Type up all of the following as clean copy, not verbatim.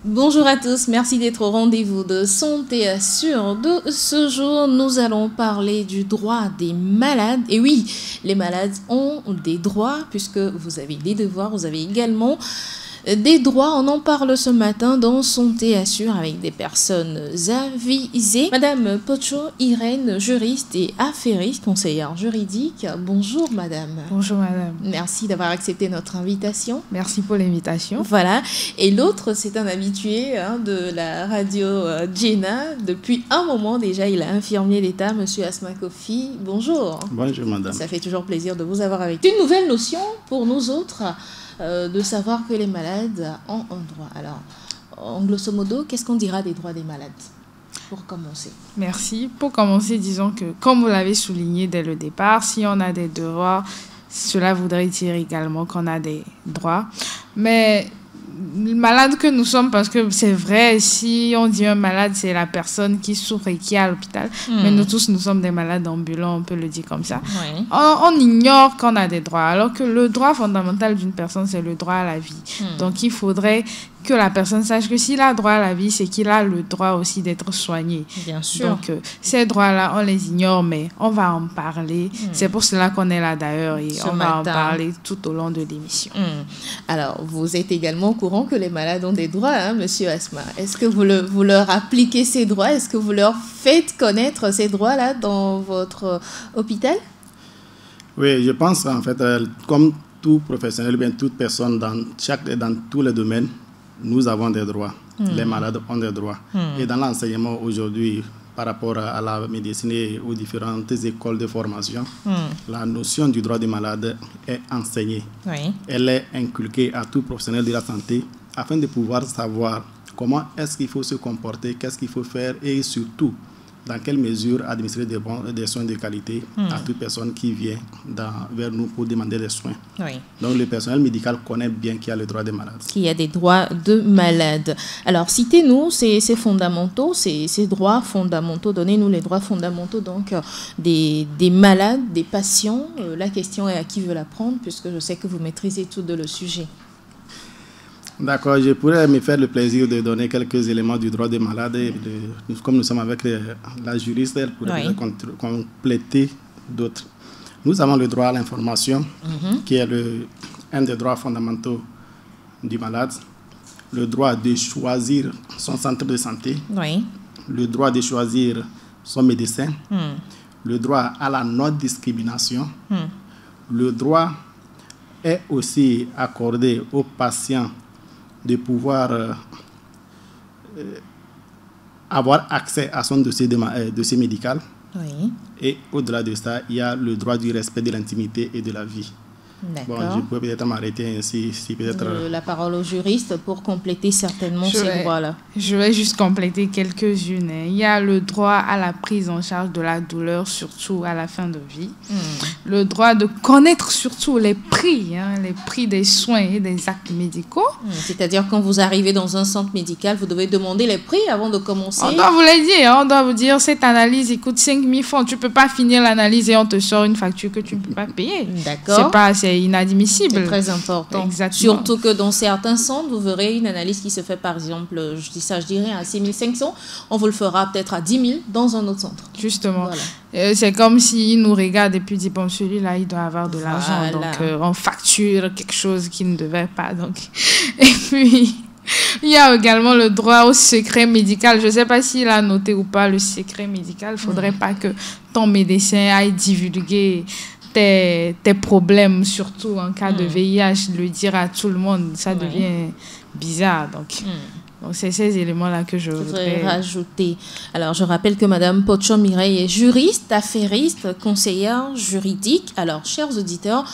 Bonjour à tous, merci d'être au rendez-vous de Santé Assure. De ce jour, nous allons parler du droit des malades. Et oui, les malades ont des droits puisque vous avez des devoirs, vous avez également des droits. On en parle ce matin dans Santé Assure avec des personnes avisées. Madame Pocho Irène, juriste et affairiste, conseillère juridique. Bonjour madame. Bonjour madame. Merci d'avoir accepté notre invitation. Merci pour l'invitation. Voilà. Et l'autre, c'est un habitué de la radio Jenna. Depuis un moment déjà, il est infirmier d'État, monsieur Asma Kofi. Bonjour. Bonjour madame. Ça fait toujours plaisir de vous avoir avec. Une nouvelle notion pour nous autres. De savoir que les malades ont un droit. Alors, en grosso modo, qu'est-ce qu'on dira des droits des malades pour commencer? Merci. Pour commencer, disons que, comme vous l'avez souligné dès le départ, si on a des devoirs, cela voudrait dire également qu'on a des droits. Mais malade que nous sommes, parce que c'est vrai, si on dit un malade, c'est la personne qui souffre et qui est à l'hôpital. Mais nous tous, nous sommes des malades ambulants, on peut le dire comme ça. Oui. On ignore qu'on a des droits, alors que le droit fondamental d'une personne, c'est le droit à la vie. Donc, il faudrait que la personne sache que s'il a droit à la vie, c'est qu'il a le droit aussi d'être soigné. Bien sûr. Donc, ces droits-là, on les ignore, mais on va en parler. C'est pour cela qu'on est là d'ailleurs et on va en parler tout au long de l'émission. Alors, vous êtes également au courant que les malades ont des droits, monsieur Asma. Est-ce que vous leur appliquez ces droits? Est-ce que vous leur faites connaître ces droits-là dans votre hôpital? Oui, je pense en fait, comme tout professionnel, bien toute personne dans tous les domaines, nous avons des droits. Les malades ont des droits. Et dans l'enseignement aujourd'hui, par rapport à la médecine et aux différentes écoles de formation, la notion du droit des malades est enseignée. Oui. Elle est inculquée à tout professionnel de la santé afin de pouvoir savoir comment est-ce qu'il faut se comporter, qu'est-ce qu'il faut faire et surtout dans quelle mesure administrer des soins de qualité à toute personne qui vient vers nous pour demander des soins. Oui. Donc le personnel médical connaît bien qu'il y a le droit des malades. Qu'il y a des droits de malades. Alors, citez-nous ces fondamentaux, ces droits fondamentaux. Donnez-nous les droits fondamentaux donc des malades, des patients. La question est à qui veut la prendre, puisque je sais que vous maîtrisez tout le sujet. D'accord, je pourrais me faire le plaisir de donner quelques éléments du droit des malades. Comme nous sommes avec la juriste, elle pourrait compléter d'autres. Nous avons le droit à l'information, qui est un des droits fondamentaux du malade. Le droit de choisir son centre de santé. Oui. Le droit de choisir son médecin. Le droit à la non-discrimination. Le droit est aussi accordé aux patients de pouvoir avoir accès à son dossier médical. Oui. Et au-delà de ça, il y a le droit du respect de l'intimité et de la vie. D'accord. Bon, je peux peut-être m'arrêter ainsi. Si peut-être... La parole au juriste pour compléter certainement ces droits-là. Je vais juste compléter quelques-unes. Il y a le droit à la prise en charge de la douleur, surtout à la fin de vie. Le droit de connaître surtout les prix des soins et des actes médicaux. C'est-à-dire quand vous arrivez dans un centre médical, vous devez demander les prix avant de commencer. On doit vous les dire. On doit vous dire, cette analyse, il coûte 5 000 francs. Tu ne peux pas finir l'analyse et on te sort une facture que tu ne peux pas payer. D'accord. C'est inadmissible. C'est très important. Exactement. Surtout que dans certains centres, vous verrez une analyse qui se fait par exemple, je dirais à 6 500, on vous le fera peut-être à 10 000 dans un autre centre. Justement. Voilà. C'est comme s'ils nous regardent et puis disent, bon, celui-là, il doit avoir de l'argent. Donc, on facture quelque chose qu'il ne devait pas. Donc. Et puis, il y a également le droit au secret médical. Je ne sais pas s'il a noté ou pas le secret médical. Il ne faudrait pas que ton médecin aille divulguer tes problèmes, surtout en cas de VIH, le dire à tout le monde, ça devient bizarre. Donc c'est ces éléments-là que je voudrais rajouter. Alors, je rappelle que Madame Pocho Mireille est juriste, affairiste, conseillère juridique. Alors, chers auditeurs,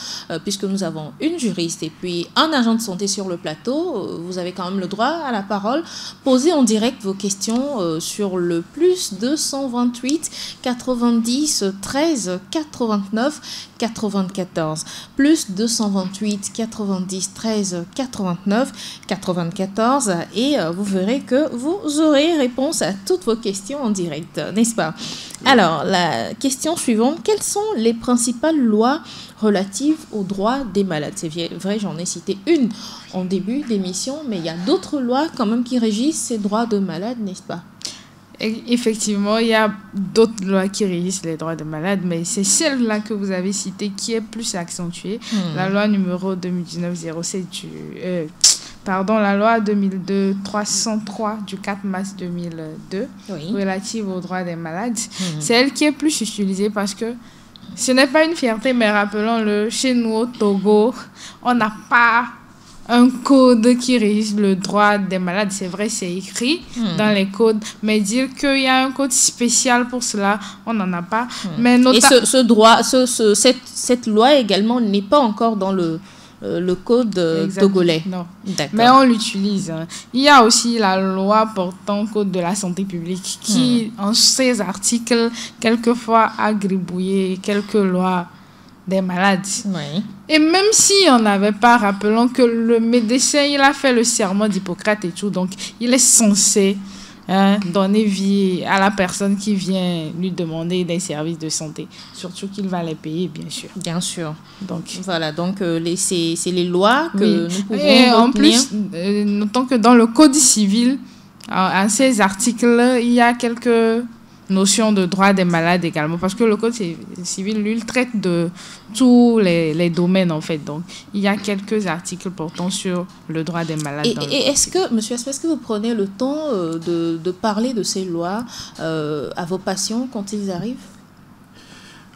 puisque nous avons une juriste et puis un agent de santé sur le plateau, vous avez quand même le droit à la parole. Posez en direct vos questions sur le plus 228 90 13 89 94. Plus 228 90 13 89 94 et vous verrez que vous aurez réponse à toutes vos questions en direct, n'est-ce pas? Alors, la question suivante, quelles sont les principales lois relatives aux droits des malades? C'est vrai, j'en ai cité une en début d'émission, mais il y a d'autres lois quand même qui régissent ces droits de malades, n'est-ce pas? Effectivement, il y a d'autres lois qui régissent les droits des malades, mais c'est celle-là que vous avez citée qui est plus accentuée. La loi numéro 2019-07 la loi 2002-303 du 4 mars 2002 relative aux droits des malades. C'est elle qui est plus utilisée parce que ce n'est pas une fierté, mais rappelons-le, chez nous au Togo, on n'a pas un code qui régit le droit des malades. C'est vrai, c'est écrit dans les codes, mais dire qu'il y a un code spécial pour cela, on n'en a pas. Mais et ce droit, cette loi également n'est pas encore dans le code togolais. Non. Mais on l'utilise. Il y a aussi la loi portant code de la santé publique qui, en ses articles, quelquefois a gribouillé quelques lois des malades. Et même si on n'avait pas, rappelons que le médecin, il a fait le serment d'Hippocrate et tout, donc il est censé donner vie à la personne qui vient lui demander des services de santé, surtout qu'il va les payer, bien sûr. Bien sûr. Donc voilà, donc c'est les lois que nous pouvons et retenir. En plus, notons que dans le Code civil, à ces articles, il y a quelques notion de droit des malades également, parce que le code civil, lui, il traite de tous les domaines, en fait. Donc, il y a quelques articles portant sur le droit des malades. Et est-ce que, monsieur Asma, est-ce que vous prenez le temps de parler de ces lois à vos patients quand ils arrivent?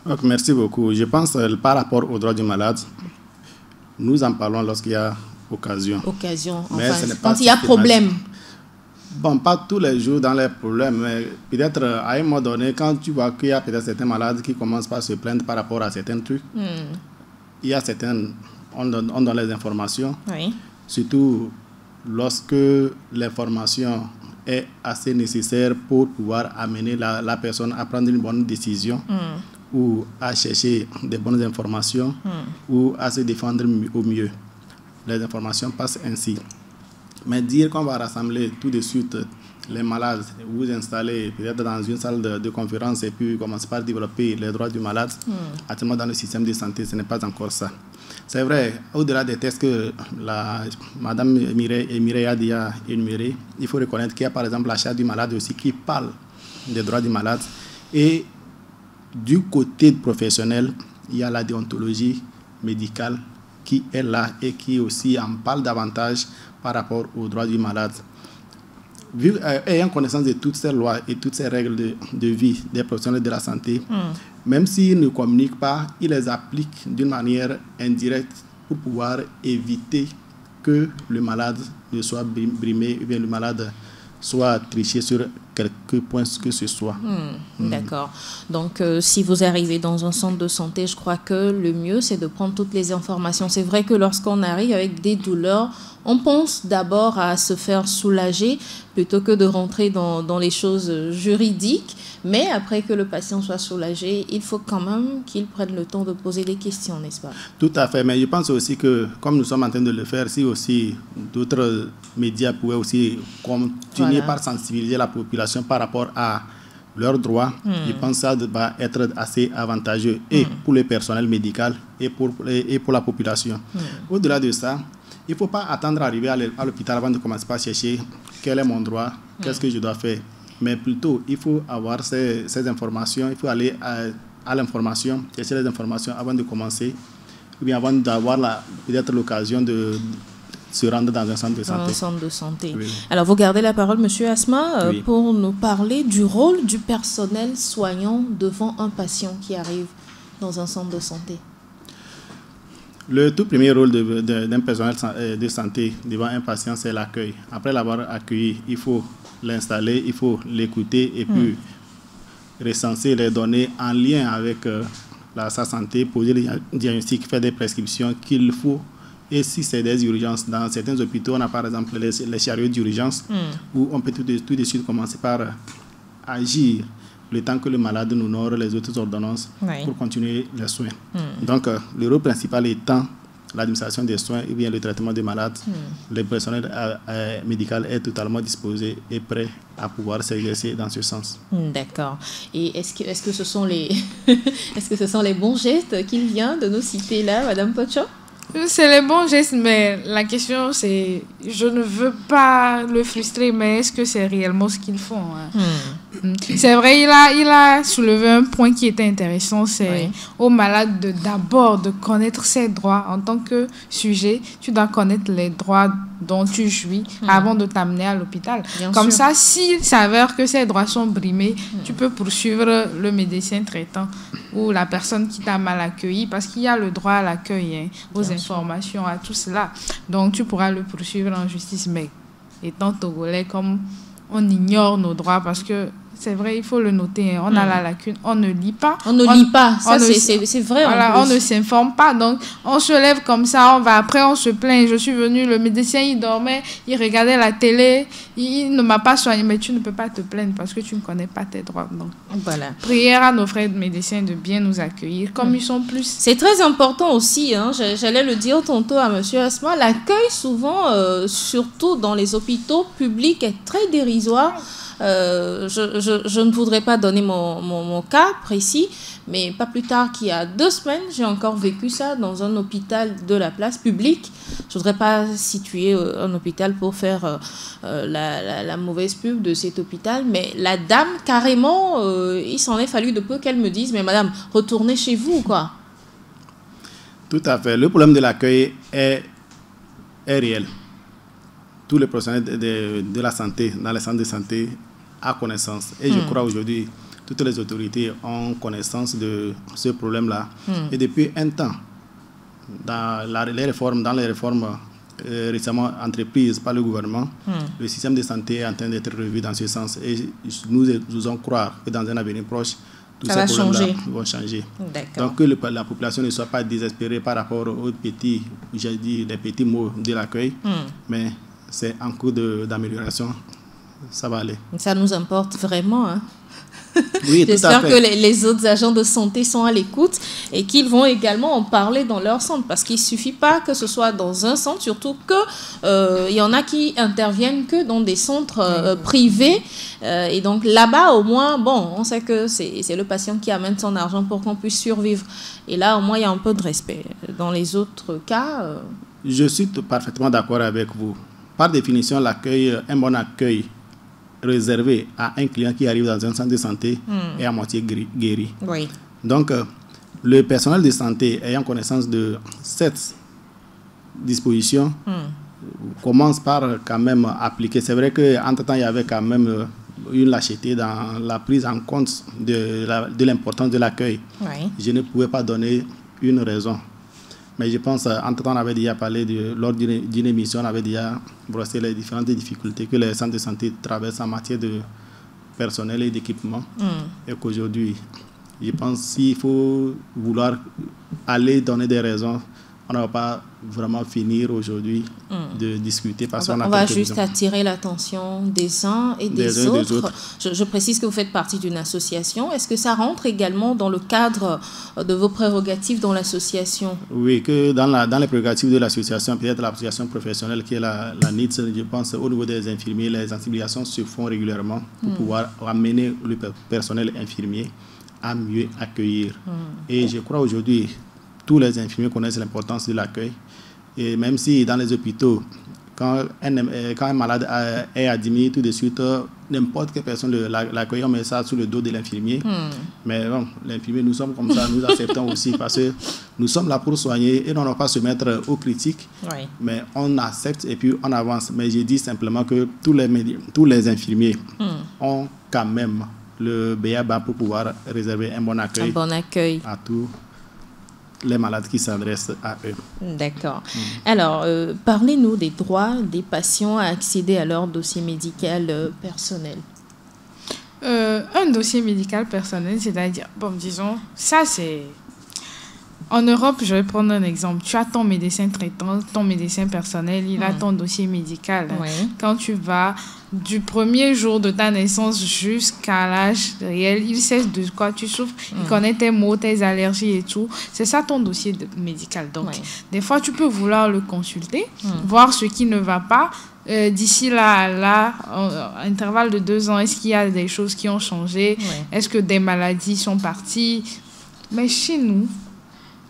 Donc, merci beaucoup. Je pense, par rapport aux droits du malade, nous en parlons lorsqu'il y a occasion. Mais enfin, quand il y a problème. Bon, pas tous les jours dans les problèmes, mais peut-être à un moment donné, quand tu vois qu'il y a peut-être certains malades qui commencent par se plaindre par rapport à certains trucs, il y a certaines, on donne les informations, surtout lorsque l'information est assez nécessaire pour pouvoir amener la personne à prendre une bonne décision ou à chercher des bonnes informations ou à se défendre au mieux. Les informations passent ainsi. Mais dire qu'on va rassembler tout de suite les malades, vous installer peut-être dans une salle de conférence et puis commencer par développer les droits du malade, actuellement dans le système de santé, ce n'est pas encore ça. C'est vrai, au-delà des tests que Madame Mireille a déjà énumérés, il faut reconnaître qu'il y a par exemple la charte du malade aussi qui parle des droits du malade. Et du côté professionnel, il y a la déontologie médicale qui est là et qui aussi en parle davantage par rapport aux droits du malade. Ayant connaissance de toutes ces lois et toutes ces règles de vie des professionnels de la santé, même s'ils ne communiquent pas, ils les appliquent d'une manière indirecte pour pouvoir éviter que le malade ne soit brimé ou bien le malade soit triché sur quelques points que ce soit. D'accord. Donc, si vous arrivez dans un centre de santé, je crois que le mieux, c'est de prendre toutes les informations. C'est vrai que lorsqu'on arrive avec des douleurs, on pense d'abord à se faire soulager plutôt que de rentrer dans les choses juridiques. Mais après que le patient soit soulagé, il faut quand même qu'il prenne le temps de poser des questions, n'est-ce pas? Tout à fait. Mais je pense aussi que, comme nous sommes en train de le faire, si aussi d'autres médias pouvaient aussi continuer par sensibiliser la population par rapport à leurs droits, je pense que ça va être assez avantageux et pour le personnel médical et pour la population. Au-delà de ça, il ne faut pas attendre d'arriver à l'hôpital avant de commencer par chercher quel est mon droit, qu'est-ce que je dois faire. Mais plutôt, il faut avoir ces informations, il faut aller à l'information, chercher les informations avant de commencer, ou bien avant d'avoir peut-être l'occasion de se rendre dans un centre de santé. Dans un centre de santé. Oui. Alors, vous gardez la parole, monsieur Asma, pour nous parler du rôle du personnel soignant devant un patient qui arrive dans un centre de santé. Le tout premier rôle d'un personnel de santé devant un patient, c'est l'accueil. Après l'avoir accueilli, il faut l'installer, il faut l'écouter et puis recenser les données en lien avec sa santé, poser les diagnostics, faire des prescriptions qu'il faut. Et si c'est des urgences, dans certains hôpitaux, on a par exemple les chariots d'urgence où on peut tout de suite commencer par agir le temps que le malade nous honore les autres ordonnances pour continuer les soins. Donc, le rôle principal étant l'administration des soins ou bien le traitement des malades, le personnel médical est totalement disposé et prêt à pouvoir s'exercer dans ce sens. D'accord. Et est-ce que ce sont les est-ce que ce sont les bons gestes qu'il vient de nous citer là, Madame Pocho? C'est les bons gestes, mais la question c'est, je ne veux pas le frustrer, mais est-ce que c'est réellement ce qu'ils font, hein? C'est vrai, il a soulevé un point qui était intéressant, c'est aux malades d'abord de connaître ses droits. En tant que sujet, tu dois connaître les droits dont tu jouis avant de t'amener à l'hôpital. Comme ça, s'il s'avère que ces droits sont brimés, tu peux poursuivre le médecin traitant ou la personne qui t'a mal accueilli, parce qu'il y a le droit à l'accueil, hein, aux informations, à tout cela. Donc, tu pourras le poursuivre en justice. Mais étant togolais, comme on ignore nos droits, parce que c'est vrai, il faut le noter, hein, on a la lacune, on ne lit pas. On ne lit pas, ça c'est vrai. Voilà, on ne s'informe pas, donc on se lève comme ça, après on se plaint, je suis venu, le médecin il dormait, il regardait la télé, il ne m'a pas soigné, mais tu ne peux pas te plaindre parce que tu ne connais pas tes droits. Donc, voilà. Prière à nos frères médecins de bien nous accueillir, comme ils sont plus. C'est très important aussi, hein, j'allais le dire tantôt à Monsieur Asma, l'accueil souvent, surtout dans les hôpitaux publics, est très dérisoire. Je ne voudrais pas donner mon cas précis, mais pas plus tard qu'il y a 2 semaines, j'ai encore vécu ça dans un hôpital de la place publique. Je ne voudrais pas situer un hôpital pour faire la mauvaise pub de cet hôpital, mais la dame, carrément, il s'en est fallu de peu qu'elle me dise, mais madame, retournez chez vous, quoi. Tout à fait. Le problème de l'accueil est réel. Tous les professionnels de la santé, dans les centres de santé, à connaissance. Et je crois aujourd'hui, toutes les autorités ont connaissance de ce problème-là. Et depuis un temps, dans les réformes récemment entreprises par le gouvernement, le système de santé est en train d'être revu dans ce sens. Et nous osons croire que dans un avenir proche, tous ces problèmes-là vont changer. Donc que la population ne soit pas désespérée par rapport aux petits, j'ai dit, les petits mots de l'accueil, mais c'est en cours d'amélioration. Ça va aller. Ça nous importe vraiment, hein? Oui, j'espère que les autres agents de santé sont à l'écoute et qu'ils vont également en parler dans leur centre, parce qu'il ne suffit pas que ce soit dans un centre, surtout qu'il y en a qui interviennent que dans des centres privés, et donc là-bas au moins, bon, on sait que c'est le patient qui amène son argent pour qu'on puisse survivre, et là au moins il y a un peu de respect. Dans les autres cas... Je suis parfaitement d'accord avec vous. Par définition, un bon accueil réservé à un client qui arrive dans un centre de santé est à moitié guéri. Oui. Donc, le personnel de santé ayant connaissance de cette disposition commence par quand même appliquer. C'est vrai qu'entre-temps, il y avait quand même une lâcheté dans la prise en compte de l'importance de l'accueil. Oui. Je ne pouvais pas donner une raison. Mais je pense, entre-temps, on avait déjà parlé, lors d'une émission, on avait déjà brossé les différentes difficultés que les centres de santé traversent en matière de personnel et d'équipement. Et qu'aujourd'hui, je pense s'il faut vouloir aller donner des raisons, on ne va pas vraiment finir aujourd'hui de discuter. Parce on va juste attirer l'attention des uns et des autres. Je précise que vous faites partie d'une association. Est-ce que ça rentre également dans le cadre de vos prérogatives dans l'association? Oui, que dans les prérogatives de l'association, peut-être l'association professionnelle qui est la NITS, je pense au niveau des infirmiers, les sensibilisations se font régulièrement pour pouvoir amener le personnel infirmier à mieux accueillir. Et je crois aujourd'hui, tous les infirmiers connaissent l'importance de l'accueil. Et même si dans les hôpitaux, quand un malade est admis, tout de suite, n'importe quelle personne l'accueille, on met ça sous le dos de l'infirmier. Mais bon, l'infirmier, nous sommes comme ça, nous acceptons aussi, parce que nous sommes là pour soigner et on ne va pas se mettre aux critiques. Oui. Mais on accepte et puis on avance. Mais je dis simplement que tous les infirmiers ont quand même le BABA pour pouvoir réserver un bon accueil. À tous les malades qui s'adressent à eux. D'accord. Alors, parlez-nous des droits des patients à accéder à leur dossier médical personnel. Un dossier médical personnel, c'est-à-dire, bon, disons, ça c'est... Il y a 2 types de dossiers médicaux. Il y a le dossier médical personnel, c'est-à-dire, bon, disons, ça c'est... Il y a 2 types de dossiers médicaux personnels. Il y a le dossier médical personnel, c'est-à-dire, bon, disons, ça c'est... En Europe, je vais prendre un exemple. Tu as ton médecin traitant, ton médecin personnel, il a ton dossier médical. Quand tu vas du premier jour de ta naissance jusqu'à l'âge réel, il sait de quoi tu souffres, il connaît tes maux, tes allergies et tout. C'est ça ton dossier médical. Donc, des fois, tu peux vouloir le consulter, voir ce qui ne va pas. D'ici là, intervalle de 2 ans, est-ce qu'il y a des choses qui ont changé? Est-ce que des maladies sont parties? Mais chez nous,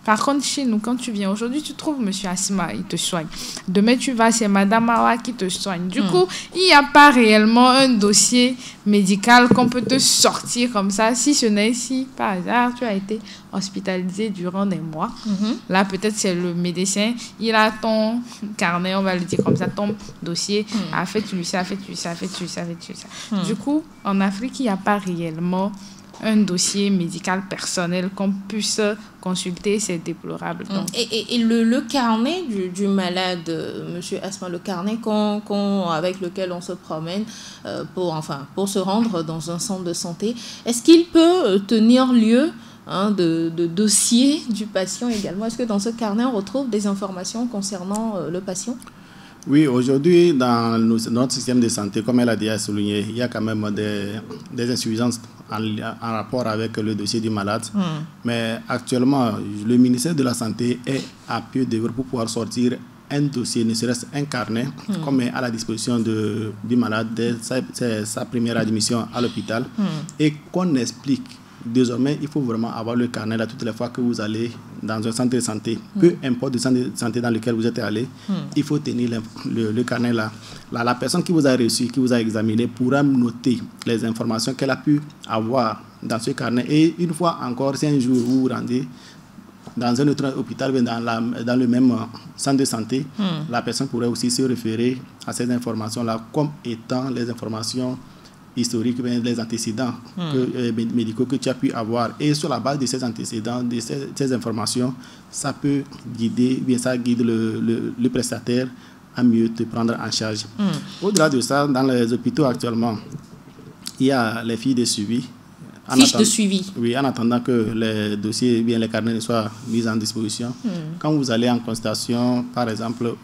par contre, chez nous, quand tu viens aujourd'hui, tu trouves Monsieur Asma, il te soigne. Demain, tu vas, c'est Madame Awa qui te soigne. Du coup, il n'y a pas réellement un dossier médical qu'on peut te sortir comme ça, si ce n'est si, par hasard, tu as été hospitalisé durant des mois. Là, peut-être c'est le médecin, il a ton carnet, on va le dire comme ça, ton dossier, a fait tu ça, fait tu ça, fait tu ça, fait tu ça. Du coup, en Afrique, il n'y a pas réellement un dossier médical personnel qu'on puisse consulter, c'est déplorable. Donc. Et le carnet du malade, Monsieur Asma, le carnet avec lequel on se promène pour se rendre dans un centre de santé, est-ce qu'il peut tenir lieu de dossier du patient également? Est-ce que dans ce carnet, on retrouve des informations concernant le patient? Oui, aujourd'hui, dans notre système de santé, comme elle a déjà souligné, il y a quand même des insuffisances en rapport avec le dossier du malade. Mais actuellement, le ministère de la Santé est à pied d'œuvre pour pouvoir sortir un dossier, ne serait-ce un carnet, comme est à la disposition du malade dès sa première admission à l'hôpital, et qu'on explique. Désormais, il faut vraiment avoir le carnet là toutes les fois que vous allez dans un centre de santé. Peu importe le centre de santé dans lequel vous êtes allé, il faut tenir le carnet là. La personne qui vous a reçu, qui vous a examiné, pourra noter les informations qu'elle a pu avoir dans ce carnet. Et une fois encore, si un jour vous vous rendez dans un autre hôpital, dans le même centre de santé, la personne pourrait aussi se référer à ces informations-là comme étant les informations historiques, les antécédents médicaux que tu as pu avoir. Et sur la base de ces antécédents, de ces informations, ça peut guider, ça guide le prestataire à mieux te prendre en charge. Au-delà de ça, dans les hôpitaux actuellement, il y a les fiches de suivi. Fiches de suivi. Oui, en attendant que les dossiers, les carnets soient mis en disposition. Quand vous allez en consultation, par exemple,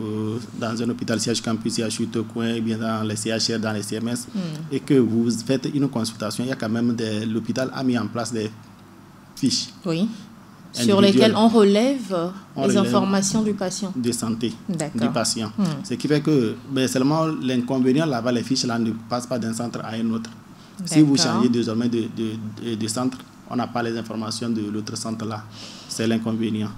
dans un hôpital siège campus, CHU Tokoin, bien dans les CHR, dans les CMS, et que vous faites une consultation, il y a quand même l'hôpital a mis en place des fiches. Oui. Sur lesquelles on relève les informations du patient. De santé du patient. Ce qui fait que seulement l'inconvénient là-bas, les fiches là ne passent pas d'un centre à un autre. Si vous changez désormais de centre, on n'a pas les informations de l'autre centre-là. C'est l'inconvénient.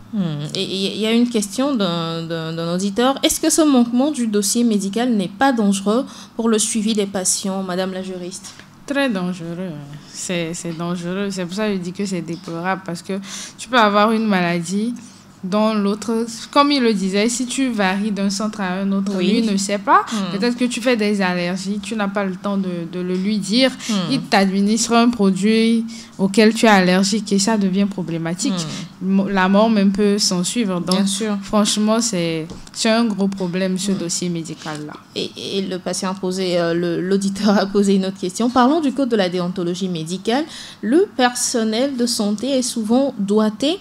Et il y a une question d'un auditeur. Est-ce que ce manquement du dossier médical n'est pas dangereux pour le suivi des patients, Madame la juriste? Très dangereux. C'est dangereux. C'est pour ça que je dis que c'est déplorable, parce que tu peux avoir une maladie dont l'autre, comme il le disait, si tu varies d'un centre à un autre, lui ne sait pas. Peut-être que tu fais des allergies, tu n'as pas le temps de le lui dire. Il t'administre un produit auquel tu es allergique et ça devient problématique. La mort même peut s'en suivre. Donc, bien sûr. Franchement, c'est un gros problème, ce dossier médical-là. Et le patient a posé, l'auditeur a posé une autre question. Parlons du code de la déontologie médicale. Le personnel de santé est souvent doigté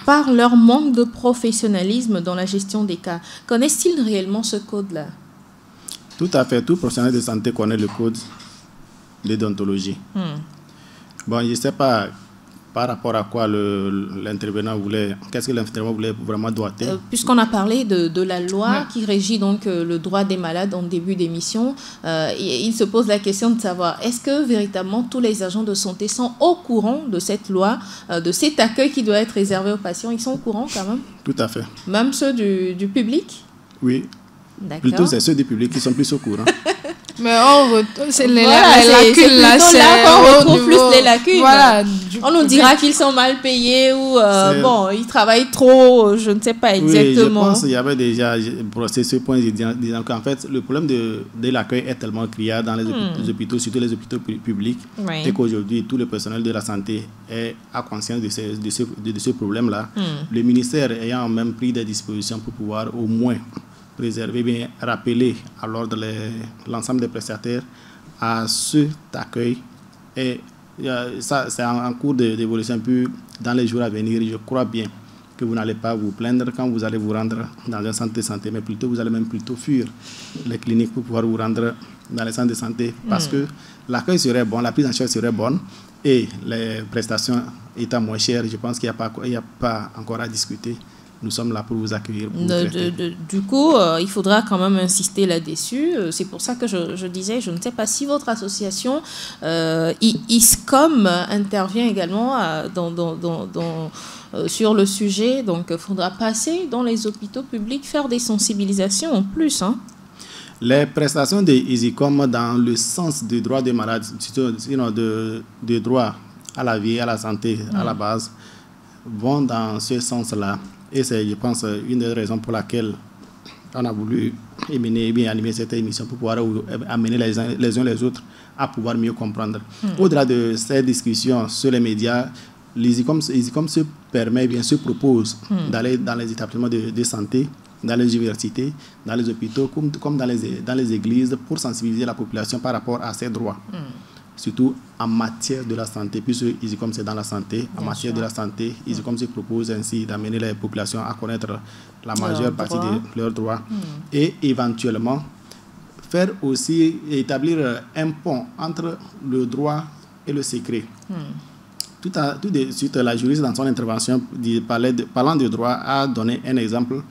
par leur manque de professionnalisme dans la gestion des cas. Connaissent-ils réellement ce code-là? Tout à fait. Tout professionnel de santé connaît le code de déontologie. Bon, je ne sais pas par rapport à quoi l'intervenant voulait, qu'est-ce que l'intervenant voulait vraiment doigter. Puisqu'on a parlé de la loi qui régit donc le droit des malades en début d'émission, il se pose la question de savoir, est-ce que véritablement tous les agents de santé sont au courant de cette loi, de cet accueil qui doit être réservé aux patients? Ils sont au courant quand même? Tout à fait. Même ceux du public? Oui. Plutôt, c'est ceux du public qui sont plus au courant. Mais c'est les lacunes là, c'est là qu'on retrouve plus les lacunes. Voilà, on nous dira qu'ils sont mal payés ou ils travaillent trop, je ne sais pas exactement. Oui, je pense qu'il y avait déjà brossé ce point disant qu'en fait le problème de l'accueil est tellement criard dans les hôpitaux, surtout les hôpitaux publics, et qu'aujourd'hui tout le personnel de la santé a conscience de ce problème là. Le ministère ayant même pris des dispositions pour pouvoir au moins préserver, rappeler à l'ordre l'ensemble des prestataires à cet accueil. Et ça, c'est en cours d'évolution, un peu dans les jours à venir. Je crois bien que vous n'allez pas vous plaindre quand vous allez vous rendre dans un centre de santé, mais plutôt vous allez même plutôt fuir les cliniques pour pouvoir vous rendre dans les centres de santé parce que l'accueil serait bon, la prise en charge serait bonne et les prestations étant moins chères, je pense qu'il n'y a pas encore à discuter. Nous sommes là pour vous accueillir. Pour du coup, il faudra quand même insister là-dessus. C'est pour ça que je disais, je ne sais pas si votre association ISCOM intervient également sur le sujet. Donc, il faudra passer dans les hôpitaux publics, faire des sensibilisations en plus. Hein. Les prestations de ISCOM dans le sens du droit des malades, de droit à la vie, à la santé, à la base, vont dans ce sens-là. Et c'est, je pense, une des raisons pour laquelle on a voulu animer cette émission pour pouvoir amener les uns les autres à pouvoir mieux comprendre. Au-delà de ces discussions sur les médias, l'ISCOM se propose d'aller dans les établissements de santé, dans les universités, dans les hôpitaux, comme dans les églises, pour sensibiliser la population par rapport à ses droits. Surtout en matière de la santé, puisque ISCOM c'est dans la santé, en matière de la santé, ISCOM se propose ainsi d'amener les populations à connaître la majeure partie de leurs droits et éventuellement faire aussi établir un pont entre le droit et le secret. Tout de suite, la juriste dans son intervention parlant de droit a donné un exemple,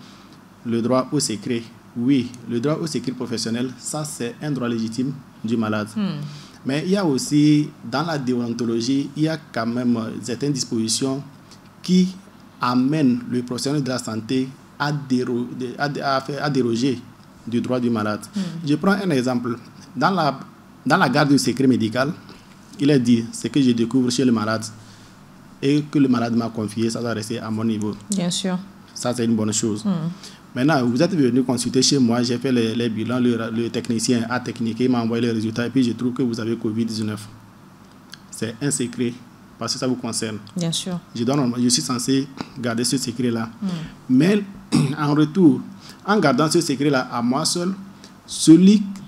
le droit au secret. Oui, le droit au secret professionnel, ça c'est un droit légitime du malade. Mais il y a aussi, dans la déontologie, il y a quand même certaines dispositions qui amènent le professionnel de la santé à déroger du droit du malade. Je prends un exemple. Dans la garde du secret médical, il est dit, ce que je découvre chez le malade et que le malade m'a confié, ça doit rester à mon niveau. Bien sûr. Ça, c'est une bonne chose. Maintenant, vous êtes venu consulter chez moi, j'ai fait les bilans, le technicien a techniqué, il m'a envoyé les résultats et puis je trouve que vous avez Covid-19. C'est un secret parce que ça vous concerne. Bien sûr. Je suis censé garder ce secret-là. Mais en retour, en gardant ce secret-là à moi seul,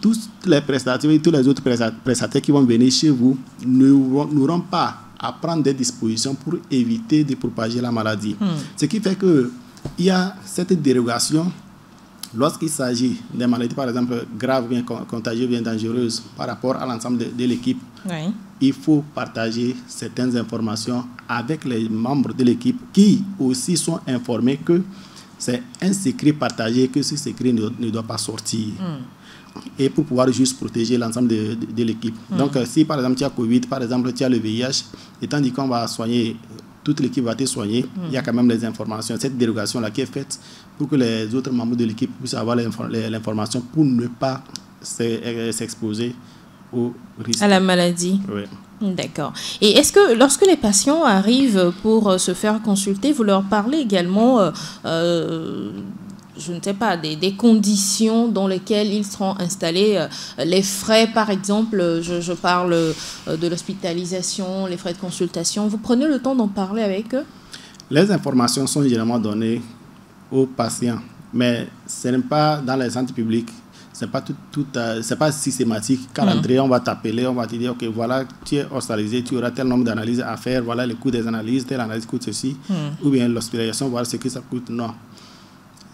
tous les prestataires et tous les autres prestataires qui vont venir chez vous n'auront pas à prendre des dispositions pour éviter de propager la maladie. Ce qui fait que il y a cette dérogation lorsqu'il s'agit des maladies, par exemple, graves, bien contagieuses, bien dangereuses, par rapport à l'ensemble de l'équipe. Oui. Il faut partager certaines informations avec les membres de l'équipe qui aussi sont informés que c'est un secret partagé, que ce secret ne doit pas sortir. Et pour pouvoir juste protéger l'ensemble de l'équipe. Donc, si par exemple tu as Covid, par exemple tu as le VIH, étant dit qu'on va soigner, toute l'équipe va te soigner, il y a quand même les informations. Cette dérogation-là qui est faite pour que les autres membres de l'équipe puissent avoir l'information pour ne pas s'exposer au risque. À la maladie. Oui. D'accord. Et est-ce que lorsque les patients arrivent pour se faire consulter, vous leur parlez également, je ne sais pas, des conditions dans lesquelles ils seront installés, les frais par exemple, je parle de l'hospitalisation, les frais de consultation, vous prenez le temps d'en parler avec eux? Les informations sont généralement données aux patients, mais ce n'est pas dans les centres publics. C'est pas systématique. Qu'à l'entrée, on va t'appeler, on va te dire, OK, voilà, tu es hospitalisé, tu auras tel nombre d'analyses à faire, voilà le coût des analyses, telle analyse coûte ceci, ou bien l'hospitalisation, voilà ce que ça coûte. Non,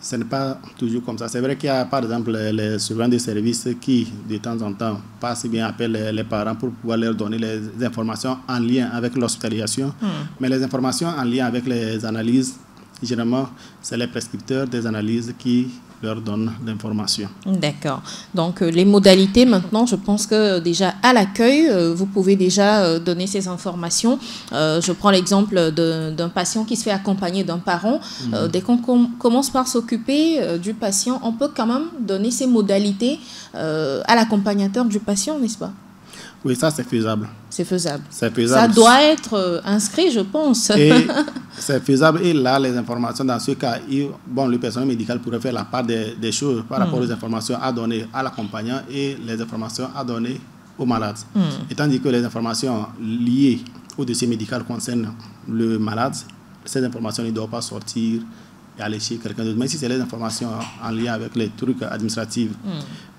ce n'est pas toujours comme ça. C'est vrai qu'il y a, par exemple, les surveillants de services qui, de temps en temps, passent bien, appellent les parents pour pouvoir leur donner les informations en lien avec l'hospitalisation. Mais les informations en lien avec les analyses, généralement, c'est les prescripteurs des analyses qui leur donnent l'information. D'accord. Donc, les modalités, maintenant, je pense que déjà à l'accueil, vous pouvez déjà donner ces informations. Je prends l'exemple d'un patient qui se fait accompagner d'un parent. Dès qu'on commence par s'occuper du patient, on peut quand même donner ces modalités à l'accompagnateur du patient, n'est-ce pas? Oui, ça c'est faisable. C'est faisable. C'est faisable. Ça doit être inscrit, je pense. Et c'est faisable. Et là, les informations, dans ce cas, le personnel médical pourrait faire la part des choses par rapport aux informations à donner à l'accompagnant et les informations à donner aux malades. Étant dit que les informations liées au dossier médical concernent le malade, ces informations ne doivent pas sortir et aller chez quelqu'un d'autre. Même si c'est les informations en lien avec les trucs administratifs.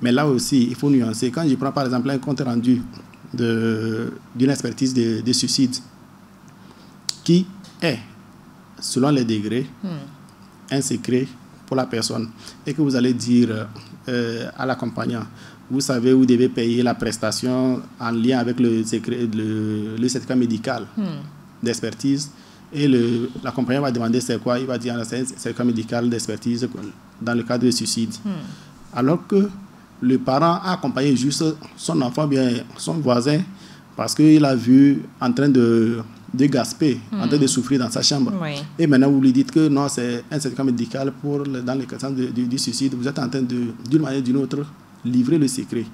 Mais là aussi, il faut nuancer. Quand je prends par exemple un compte rendu d'une expertise de suicide qui est selon les degrés, un secret pour la personne et que vous allez dire à l'accompagnant, vous savez, vous devez payer la prestation en lien avec le certificat médical d'expertise, et l'accompagnant va demander c'est quoi, il va dire c'est un certificat médical d'expertise dans le cadre de suicide. Alors que le parent a accompagné juste son enfant, bien son voisin, parce qu'il a vu en train de gaspiller, en train de souffrir dans sa chambre. Oui. Et maintenant, vous lui dites que non, c'est un certificat médical dans le cas du suicide. Vous êtes en train d'une manière ou d'une autre, livrer le secret.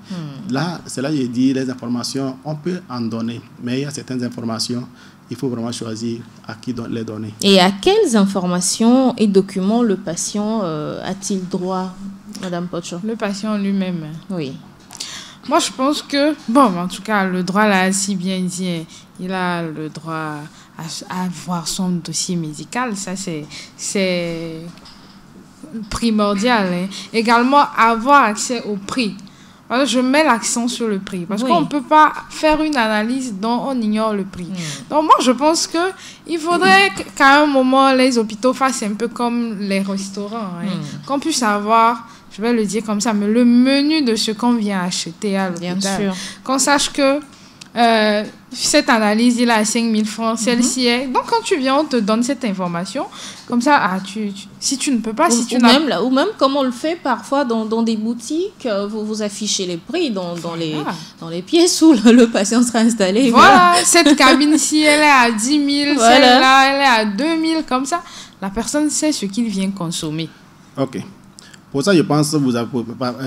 Là, c'est là que j'ai dit, les informations, on peut en donner, mais il y a certaines informations, il faut vraiment choisir à qui les donner. Et à quelles informations et documents le patient a-t-il droit, Madame Pocho? Le patient lui-même. Oui. Moi, je pense que, en tout cas, le droit l'a si bien dit, il a le droit à avoir son dossier médical. Ça, c'est primordial. Hein. Également, avoir accès au prix. Voilà, je mets l'accent sur le prix. Parce qu'on ne peut pas faire une analyse dont on ignore le prix. Donc, moi, je pense qu'il faudrait qu'à un moment, les hôpitaux fassent un peu comme les restaurants. Hein. Qu'on puisse avoir... Je vais le dire comme ça, mais le menu de ce qu'on vient acheter à l'hôpital. Bien sûr. Qu'on sache que cette analyse, il a 5 000 francs, celle-ci est... Donc, quand tu viens, on te donne cette information. Comme ça, si tu ne peux pas... Ou même comme on le fait parfois dans des boutiques, vous affichez les prix dans les pièces où le patient sera installé. Voilà, cette cabine-ci, elle est à 10 000, celle-là, elle est à 2 000, comme ça. La personne sait ce qu'il vient consommer. OK. Pour ça, je pense que vous avez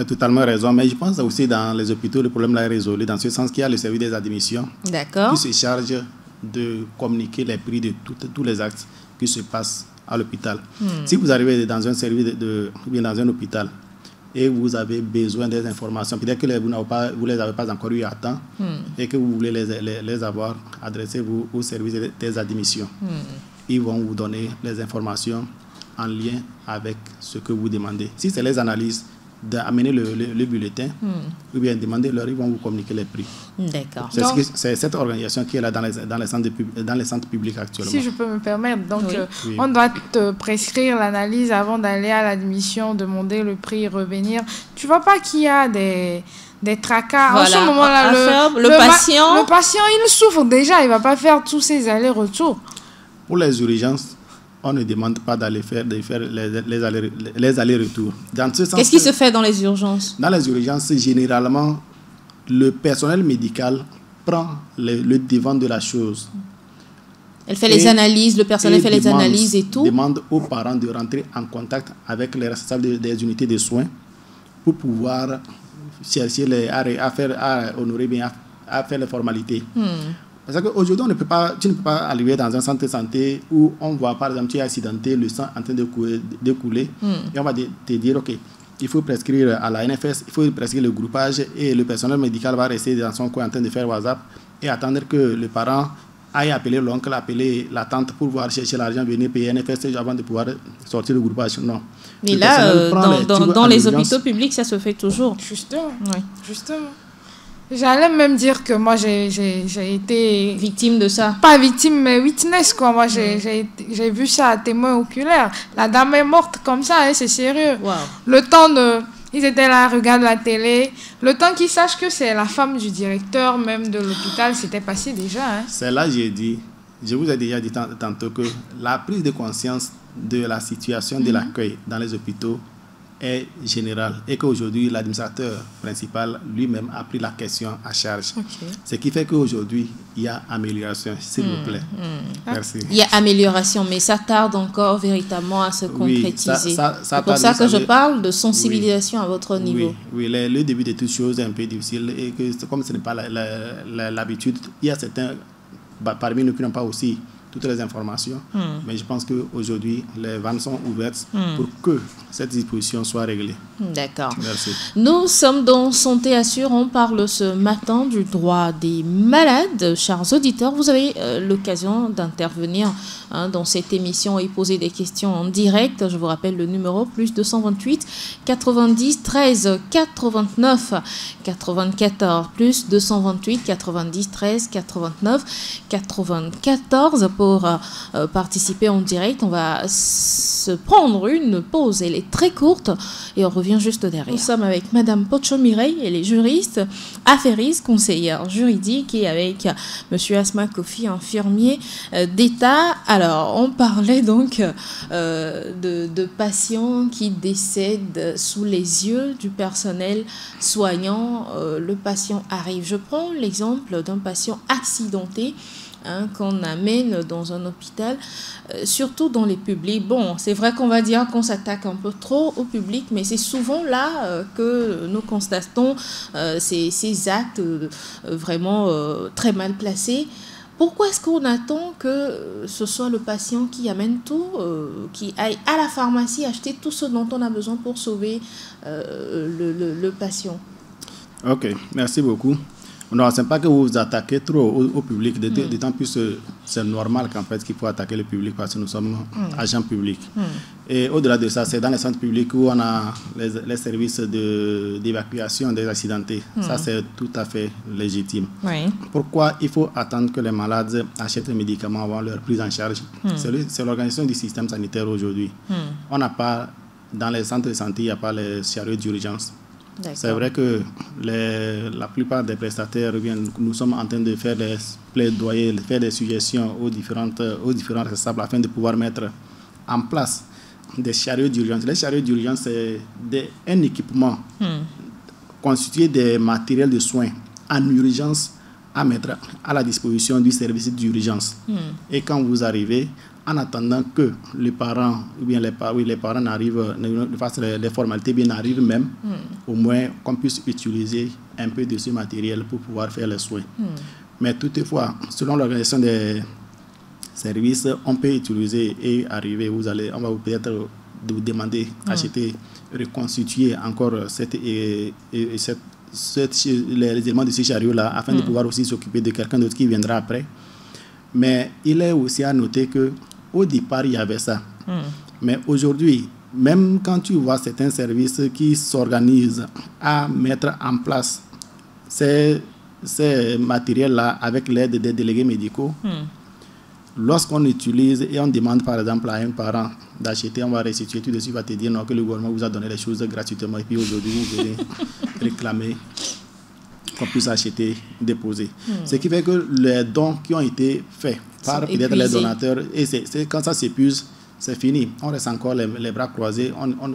totalement raison, mais je pense aussi dans les hôpitaux, le problème là est résolu, dans ce sens qu'il y a le service des admissions qui se charge de communiquer les prix de tous les actes qui se passent à l'hôpital. Si vous arrivez dans un service ou dans un hôpital et vous avez besoin des informations, peut-être que vous les avez pas encore eu à temps et que vous voulez les avoir, adressez-vous au service des admissions. Ils vont vous donner les informations en lien avec ce que vous demandez. Si c'est les analyses, d'amener le bulletin, ou bien demander-leur, ils vont vous communiquer les prix. D'accord. C'est cette organisation qui est là dans les centres publics actuellement. Si je peux me permettre, donc on doit te prescrire l'analyse avant d'aller à l'admission, demander le prix, revenir. Tu vois pas qu'il y a des tracas. Voilà. En ce moment-là, le patient, il souffre déjà, il va pas faire tous ces allers-retours. Pour les urgences, on ne demande pas d'aller faire les allers-retours. Qu'est-ce qui se fait dans les urgences? Dans les urgences, généralement, le personnel médical prend le devant de la chose. Elle fait les analyses, le personnel fait les analyses et tout. Demande aux parents de rentrer en contact avec les responsables des unités de soins pour pouvoir chercher à honorer bien, à faire les formalités. Parce qu'aujourd'hui, tu ne peux pas arriver dans un centre de santé où on voit, par exemple, tu es accidenté, le sang en train de couler, et on va te dire, OK, il faut prescrire à la NFS, il faut prescrire le groupage, et le personnel médical va rester dans son coin en train de faire WhatsApp et attendre que le parent aille appeler l'oncle, appeler la tante pour pouvoir chercher l'argent, venir payer NFS avant de pouvoir sortir le groupage. Non. Mais là, dans les hôpitaux publics, ça se fait toujours. Justement. Oui. Justement. J'allais même dire que moi, j'ai été... Victime de ça. Pas victime, mais witness, quoi. Moi, j'ai vu ça à témoin oculaire. La dame est morte comme ça, hein, c'est sérieux. Wow. Le temps ils étaient là, regardent la télé. Le temps qu'ils sachent que c'est la femme du directeur même de l'hôpital, c'était passé déjà. Hein. C'est là que je vous ai déjà dit tantôt que la prise de conscience de la situation de l'accueil dans les hôpitaux est générale et qu'aujourd'hui, l'administrateur principal lui-même a pris la question à charge. Okay. Ce qui fait qu'aujourd'hui, il y a amélioration, s'il vous plaît. Merci. Il y a amélioration, mais ça tarde encore véritablement à se concrétiser. C'est pour ça que je parle de sensibilisation à votre niveau. Oui, le début de toutes choses est un peu difficile et que comme ce n'est pas l'habitude, il y a certains parmi nous qui n'ont pas aussi toutes les informations. Mais je pense qu'aujourd'hui, les vannes sont ouvertes pour que cette disposition soit réglée. D'accord. Merci. Nous sommes dans Santé Assure. On parle ce matin du droit des malades. Chers auditeurs, vous avez l'occasion d'intervenir dans cette émission et poser des questions en direct. Je vous rappelle le numéro +228 90 13 89 94 +228 90 13 89 94 pour participer en direct. On va se prendre une pause. Elle est très courte et on revient juste derrière. Nous sommes avec Madame Pocho Mireille, elle est juriste, affairiste, conseillère juridique, et avec Monsieur Asma Kofi, infirmier d'État. Alors, on parlait donc de patients qui décèdent sous les yeux du personnel soignant. Le patient arrive. Je prends l'exemple d'un patient accidenté qu'on amène dans un hôpital, surtout dans les publics. Bon, c'est vrai qu'on va dire qu'on s'attaque un peu trop au public, mais c'est souvent là que nous constatons ces actes vraiment très mal placés. Pourquoi est-ce qu'on attend que ce soit le patient qui amène tout, qui aille à la pharmacie acheter tout ce dont on a besoin pour sauver le patient? Ok, merci beaucoup. Non, ce n'est pas que vous vous attaquez trop au public, d'autant plus c'est normal qu'en fait qu'il faut attaquer le public parce que nous sommes agents publics. Et au-delà de ça, c'est dans les centres publics où on a les services d'évacuation des accidentés. Ça, c'est tout à fait légitime. Oui. Pourquoi il faut attendre que les malades achètent les médicaments avant leur prise en charge? C'est l'organisation du système sanitaire aujourd'hui. On n'a pas, dans les centres de santé, il n'y a pas les chariots d'urgence. C'est vrai que la plupart des prestataires, nous sommes en train de faire des plaidoyers, de faire des suggestions aux différents responsables afin de pouvoir mettre en place des chariots d'urgence. Les chariots d'urgence, c'est un équipement constitué des matériels de soins en urgence à mettre à la disposition du service d'urgence. Et quand vous arrivez, en attendant que les parents, ou bien les parents arrivent, fassent les formalités, bien arrivent même, au moins qu'on puisse utiliser un peu de ce matériel pour pouvoir faire les soins. Mais toutefois, selon l'organisation des services, on peut utiliser et arriver, on va peut-être vous demander d'acheter, reconstituer encore les éléments de ce chariot-là afin de pouvoir aussi s'occuper de quelqu'un d'autre qui viendra après. Mais il est aussi à noter que au départ, il y avait ça. Mais aujourd'hui, même quand tu vois certains services qui s'organisent à mettre en place ces matériels-là avec l'aide des délégués médicaux, lorsqu'on utilise et on demande par exemple à un parent d'acheter, on va restituer, tout de suite va te dire non, que le gouvernement vous a donné les choses gratuitement et puis aujourd'hui vous venez réclamer qu'on puisse acheter, déposer. Ce qui fait que les dons qui ont été faits par peut-être les donateurs, et quand ça s'épuise, c'est fini. On reste encore les bras croisés.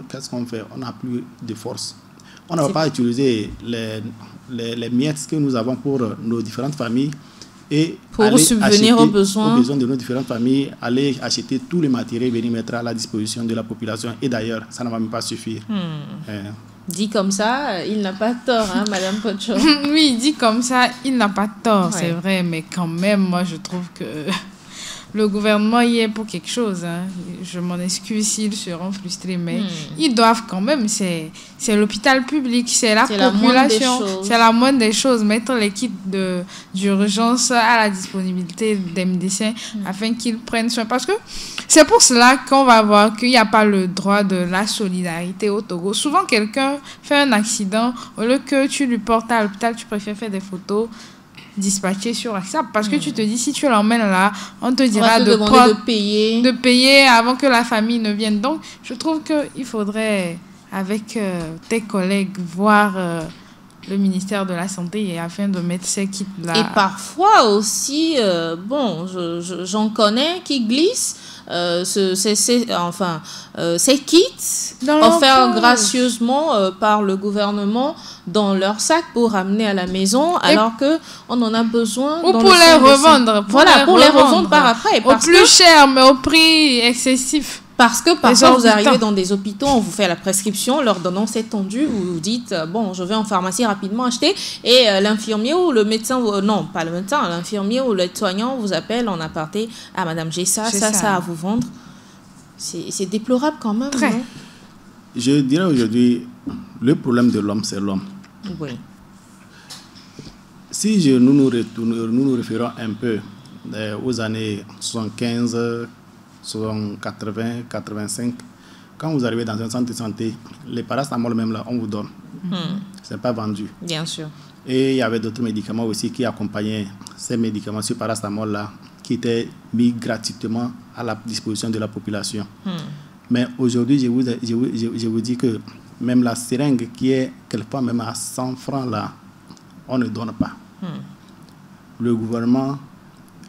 Qu'est-ce qu'on fait? On n'a plus de force. On ne va pas utiliser les miettes que nous avons pour nos différentes familles et pour subvenir aux besoins de nos différentes familles, aller acheter tous les matériels et venir mettre à la disposition de la population. Et d'ailleurs, ça ne va même pas suffire. Dit comme ça, il n'a pas tort, hein, Madame Pocho. Oui, dit comme ça, il n'a pas tort, c'est vrai, mais quand même, moi, je trouve que le gouvernement y est pour quelque chose. Hein. Je m'en excuse s'ils seront frustrés, mais ils doivent quand même. C'est l'hôpital public, c'est la population. C'est la moindre des choses. Mettre les kits d'urgence à la disponibilité des médecins afin qu'ils prennent soin. Parce que c'est pour cela qu'on va voir qu'il n'y a pas le droit de la solidarité au Togo. Souvent, quelqu'un fait un accident. Au lieu que tu lui portes à l'hôpital, tu préfères faire des photos dispatché sur WhatsApp parce que tu te dis si tu l'emmènes là on te dira de payer avant que la famille ne vienne. Donc je trouve qu'il faudrait avec tes collègues voir le ministère de la Santé et afin de mettre ces kits là. Et parfois aussi j'en connais qui glissent ces kits offerts gracieusement par le gouvernement dans leur sac pour ramener à la maison, alors que on en a besoin ou pour les revendre. Pour les revendre par après. Au plus cher, mais au prix excessif. Parce que parfois, vous arrivez dans des hôpitaux, on vous fait la prescription, leur donnant cette tendue, vous vous dites, bon, je vais en pharmacie rapidement acheter, et l'infirmier ou le médecin, non, pas le médecin, l'infirmier ou le soignant vous appelle en aparté, ah, madame, j'ai ça à vous vendre. C'est déplorable quand même, très. Non? Je dirais aujourd'hui, le problème de l'homme, c'est l'homme. Oui. Si nous nous référons un peu aux années 75, 80, 85, quand vous arrivez dans un centre de santé, les paracétamol même là, on vous donne. Ce n'est pas vendu. Bien sûr. Et il y avait d'autres médicaments aussi qui accompagnaient ces médicaments, ce paracétamol là, qui étaient mis gratuitement à la disposition de la population. Mais aujourd'hui, je vous dis que même la seringue qui est quelquefois même à 100 francs là, on ne donne pas. Le gouvernement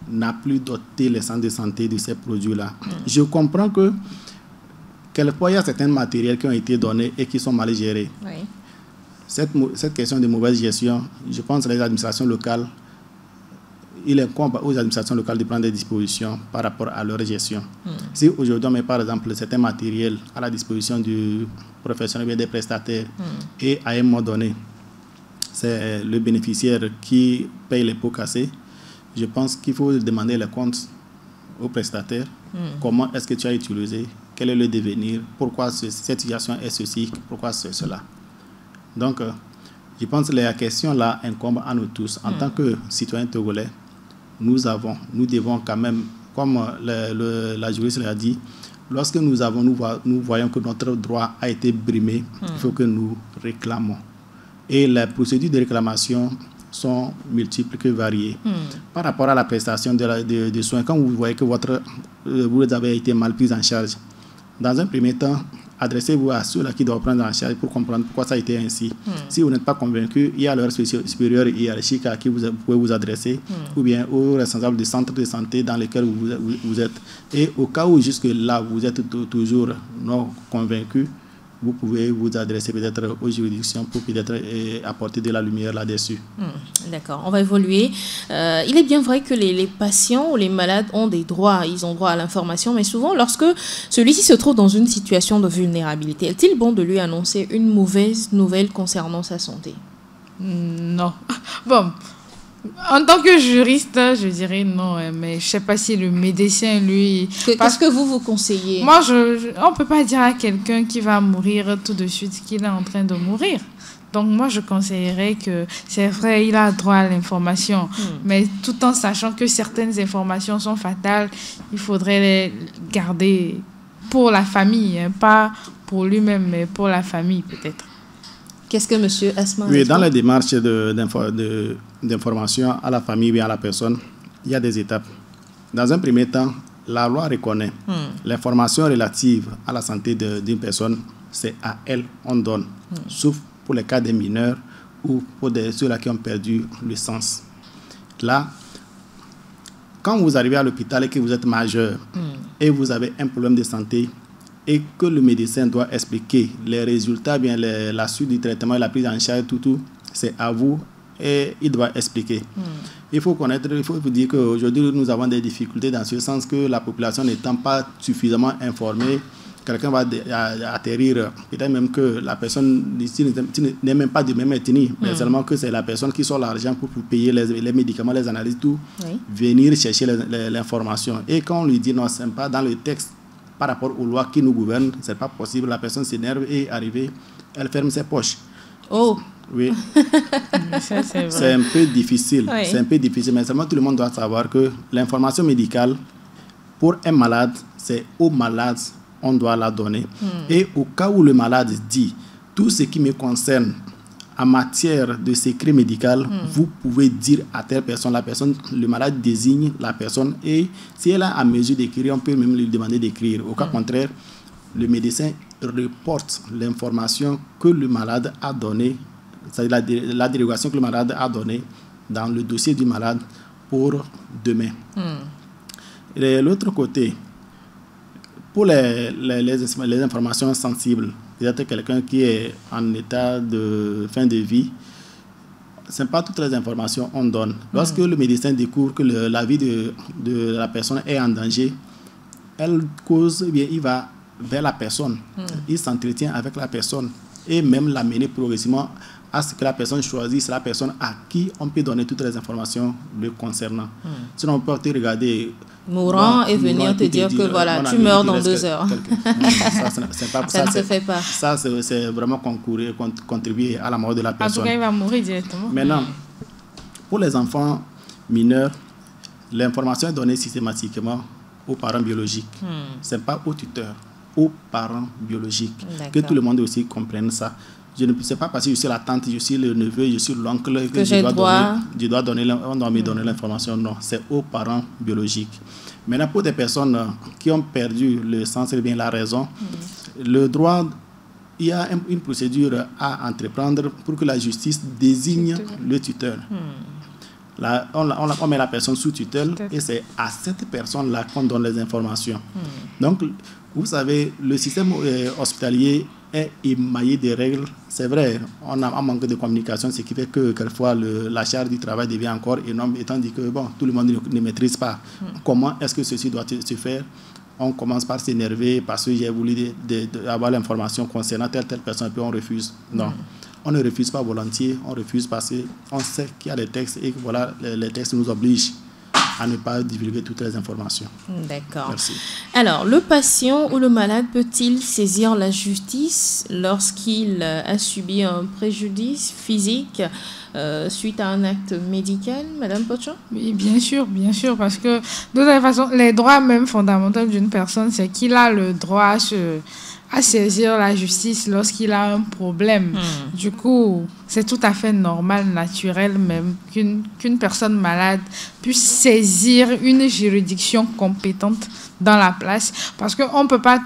n'a plus doté les centres de santé de ces produits-là. Je comprends que quelquefois, il y a certains matériels qui ont été donnés et qui sont mal gérés. Oui. Cette question de mauvaise gestion, je pense que les administrations locales, il incombe aux administrations locales de prendre des dispositions par rapport à leur gestion. Si aujourd'hui on met par exemple certains matériels à la disposition du professionnel bien des prestataires et à un moment donné, c'est le bénéficiaire qui paye les pots cassés, je pense qu'il faut demander les comptes aux prestataires. Comment est-ce que tu as utilisé? Quel est le devenir? Pourquoi cette situation est ceci? Pourquoi c'est cela? Donc, je pense que la question là incombe à nous tous. En tant que citoyens togolais, nous devons quand même, comme la juriste l'a dit, lorsque nous voyons que notre droit a été brimé, il faut que nous réclamons. Et les procédures de réclamation sont multiples que variées. Par rapport à la prestation de soins, quand vous voyez que vous avez été mal pris en charge, dans un premier temps, adressez-vous à ceux-là qui doivent prendre en charge pour comprendre pourquoi ça a été ainsi. Si vous n'êtes pas convaincu, il y a leur supérieur hiérarchique à qui vous pouvez vous adresser, ou bien aux responsables des centres de santé dans lesquels vous êtes. Et au cas où jusque-là, vous êtes toujours non convaincu, vous pouvez vous adresser peut-être aux juridictions pour peut-être apporter de la lumière là-dessus. D'accord, on va évoluer. Il est bien vrai que les patients ou les malades ont des droits, ils ont droit à l'information, mais souvent lorsque celui-ci se trouve dans une situation de vulnérabilité, est-il bon de lui annoncer une mauvaise nouvelle concernant sa santé? Non. Bon, en tant que juriste, je dirais non, mais je ne sais pas si le médecin, lui... Qu'est-ce que vous conseillez? Moi, on ne peut pas dire à quelqu'un qui va mourir tout de suite qu'il est en train de mourir. Donc, moi, je conseillerais que, c'est vrai, il a droit à l'information, mais tout en sachant que certaines informations sont fatales, il faudrait les garder pour la famille, pas pour lui-même, mais pour la famille, peut-être. Qu'est-ce que M. Asma Oui, dans les démarches d'information à la famille ou à la personne, il y a des étapes. Dans un premier temps, la loi reconnaît l'information relative à la santé d'une personne, c'est à elle on donne, sauf pour les cas des mineurs ou pour ceux-là qui ont perdu le sens. Là, quand vous arrivez à l'hôpital et que vous êtes majeur et vous avez un problème de santé, et que le médecin doit expliquer les résultats, bien la suite du traitement et la prise en charge, tout, c'est à vous et il doit expliquer. Il faut vous dire qu'aujourd'hui, nous avons des difficultés dans ce sens que la population n'étant pas suffisamment informée, quelqu'un va atterrir, peut-être même que la personne n'est même pas de même ethnie, mais seulement que c'est la personne qui sort l'argent pour payer les médicaments, les analyses, tout, venir chercher l'information. Et quand on lui dit non, ce n'est pas dans le texte, par rapport aux lois qui nous gouvernent, ce n'est pas possible. La personne s'énerve et arrivée, elle ferme ses poches. Oh! Oui. Ça, c'est vrai. C'est un peu difficile. Oui. C'est un peu difficile, mais seulement tout le monde doit savoir que l'information médicale, pour un malade, c'est au malade on doit la donner. Et au cas où le malade dit tout ce qui me concerne en matière de secret médical, vous pouvez dire à telle personne, le malade désigne la personne et si elle a à mesure d'écrire, on peut même lui demander d'écrire. Au cas contraire, le médecin reporte l'information que le malade a donnée, c'est-à-dire la dérogation que le malade a donnée dans le dossier du malade pour demain. Et de l'autre côté, pour les informations sensibles, peut-être quelqu'un qui est en état de fin de vie, ce n'est pas toutes les informations qu'on donne. Lorsque le médecin découvre que la vie de la personne est en danger, il va vers la personne, il s'entretient avec la personne et même l'amener progressivement à ce que la personne choisisse la personne à qui on peut donner toutes les informations le concernant. Sinon, on peut te regarder mourant et venir te dire que voilà, tu meurs dans 2 heures. Ça ne se fait pas. Ça, c'est vraiment contribuer à la mort de la personne. En tout cas, il va mourir directement. Maintenant, pour les enfants mineurs, l'information est donnée systématiquement aux parents biologiques. Ce n'est pas aux tuteurs, aux parents biologiques. Que tout le monde aussi comprenne ça. Je ne sais pas parce que je suis la tante, je suis le neveu, je suis l'oncle que je dois donner, on doit me donner l'information. Non, c'est aux parents biologiques. Maintenant, pour des personnes qui ont perdu le sens et bien la raison, le droit, il y a une procédure à entreprendre pour que la justice désigne le tuteur. Là, on met la personne sous tutelle et c'est à cette personne-là qu'on donne les informations. Donc, vous savez, le système hospitalier est émaillé des règles. C'est vrai, on a un manque de communication, ce qui fait que quelquefois la charge du travail devient encore énorme, étant dit que tout le monde ne maîtrise pas. Comment est-ce que ceci doit se faire? On commence par s'énerver parce que j'ai voulu avoir l'information concernant telle personne, puis on refuse. Non. On ne refuse pas volontiers, on refuse parce qu'on sait qu'il y a des textes et que voilà, les textes nous obligent à ne pas divulguer toutes les informations. D'accord. Merci. Alors, le patient ou le malade peut-il saisir la justice lorsqu'il a subi un préjudice physique suite à un acte médical, Madame Pochon? Oui, bien sûr, parce que de toute façon, les droits même fondamentaux d'une personne, c'est qu'il a le droit à saisir la justice lorsqu'il a un problème. Du coup, c'est tout à fait normal, naturel même, qu'une personne malade puisse saisir une juridiction compétente dans la place. Parce qu'on ne peut pas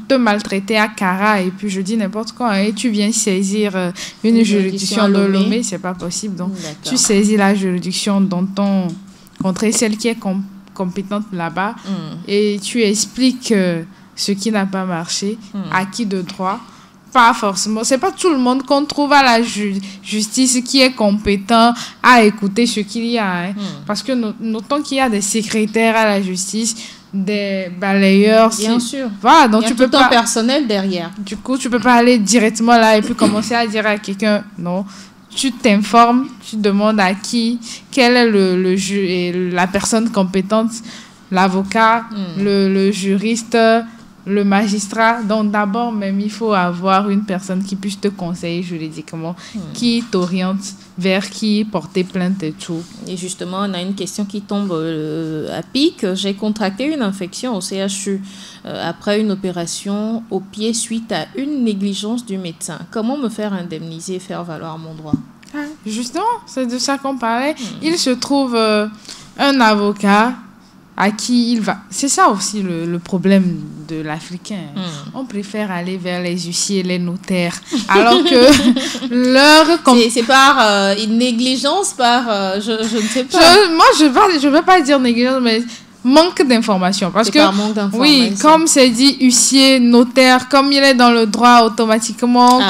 te maltraiter à Cara et puis je dis n'importe quoi et tu viens saisir une juridiction de Lomé, c'est pas possible. Donc, tu saisis la juridiction dans ton contrée, celle qui est compétente là-bas, et tu expliques ce qui n'a pas marché, acquis de droit. Pas forcément, c'est pas tout le monde qu'on trouve à la justice qui est compétent à écouter ce qu'il y a. Parce que notons qu'il y a des secrétaires à la justice, des balayeurs. Bien sûr. Voilà, donc il y a tout un personnel derrière. Du coup, tu peux pas aller directement là et puis commencer à dire à quelqu'un, non. Tu t'informes, tu demandes à quel est le juge et la personne compétente, l'avocat, le juriste, le magistrat. Donc d'abord même, il faut avoir une personne qui puisse te conseiller juridiquement, qui t'oriente vers qui porter plainte et tout. Et justement, on a une question qui tombe à pic. J'ai contracté une infection au CHU après une opération au pied suite à une négligence du médecin. Comment me faire indemniser et faire valoir mon droit? Justement, c'est de ça qu'on parlait. Il se trouve un avocat à qui il va. C'est ça aussi le problème de l'Africain. On préfère aller vers les huissiers, les notaires, alors que leur... C'est par une négligence, je ne sais pas. Moi, je vais pas dire négligence, mais manque d'information. Parce que, par manque d'information. Oui, comme c'est dit, huissier, notaire, comme il est dans le droit automatiquement,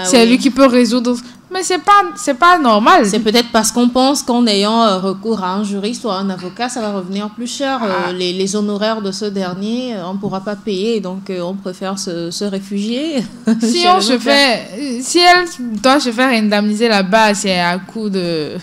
c'est lui qui peut résoudre... Mais c'est pas normal. C'est peut-être parce qu'on pense qu'en ayant recours à un juriste ou à un avocat, ça va revenir plus cher. Les honoraires de ce dernier, on ne pourra pas payer, donc on préfère se réfugier. Si elle doit se faire indemniser là-bas, c'est à coup de...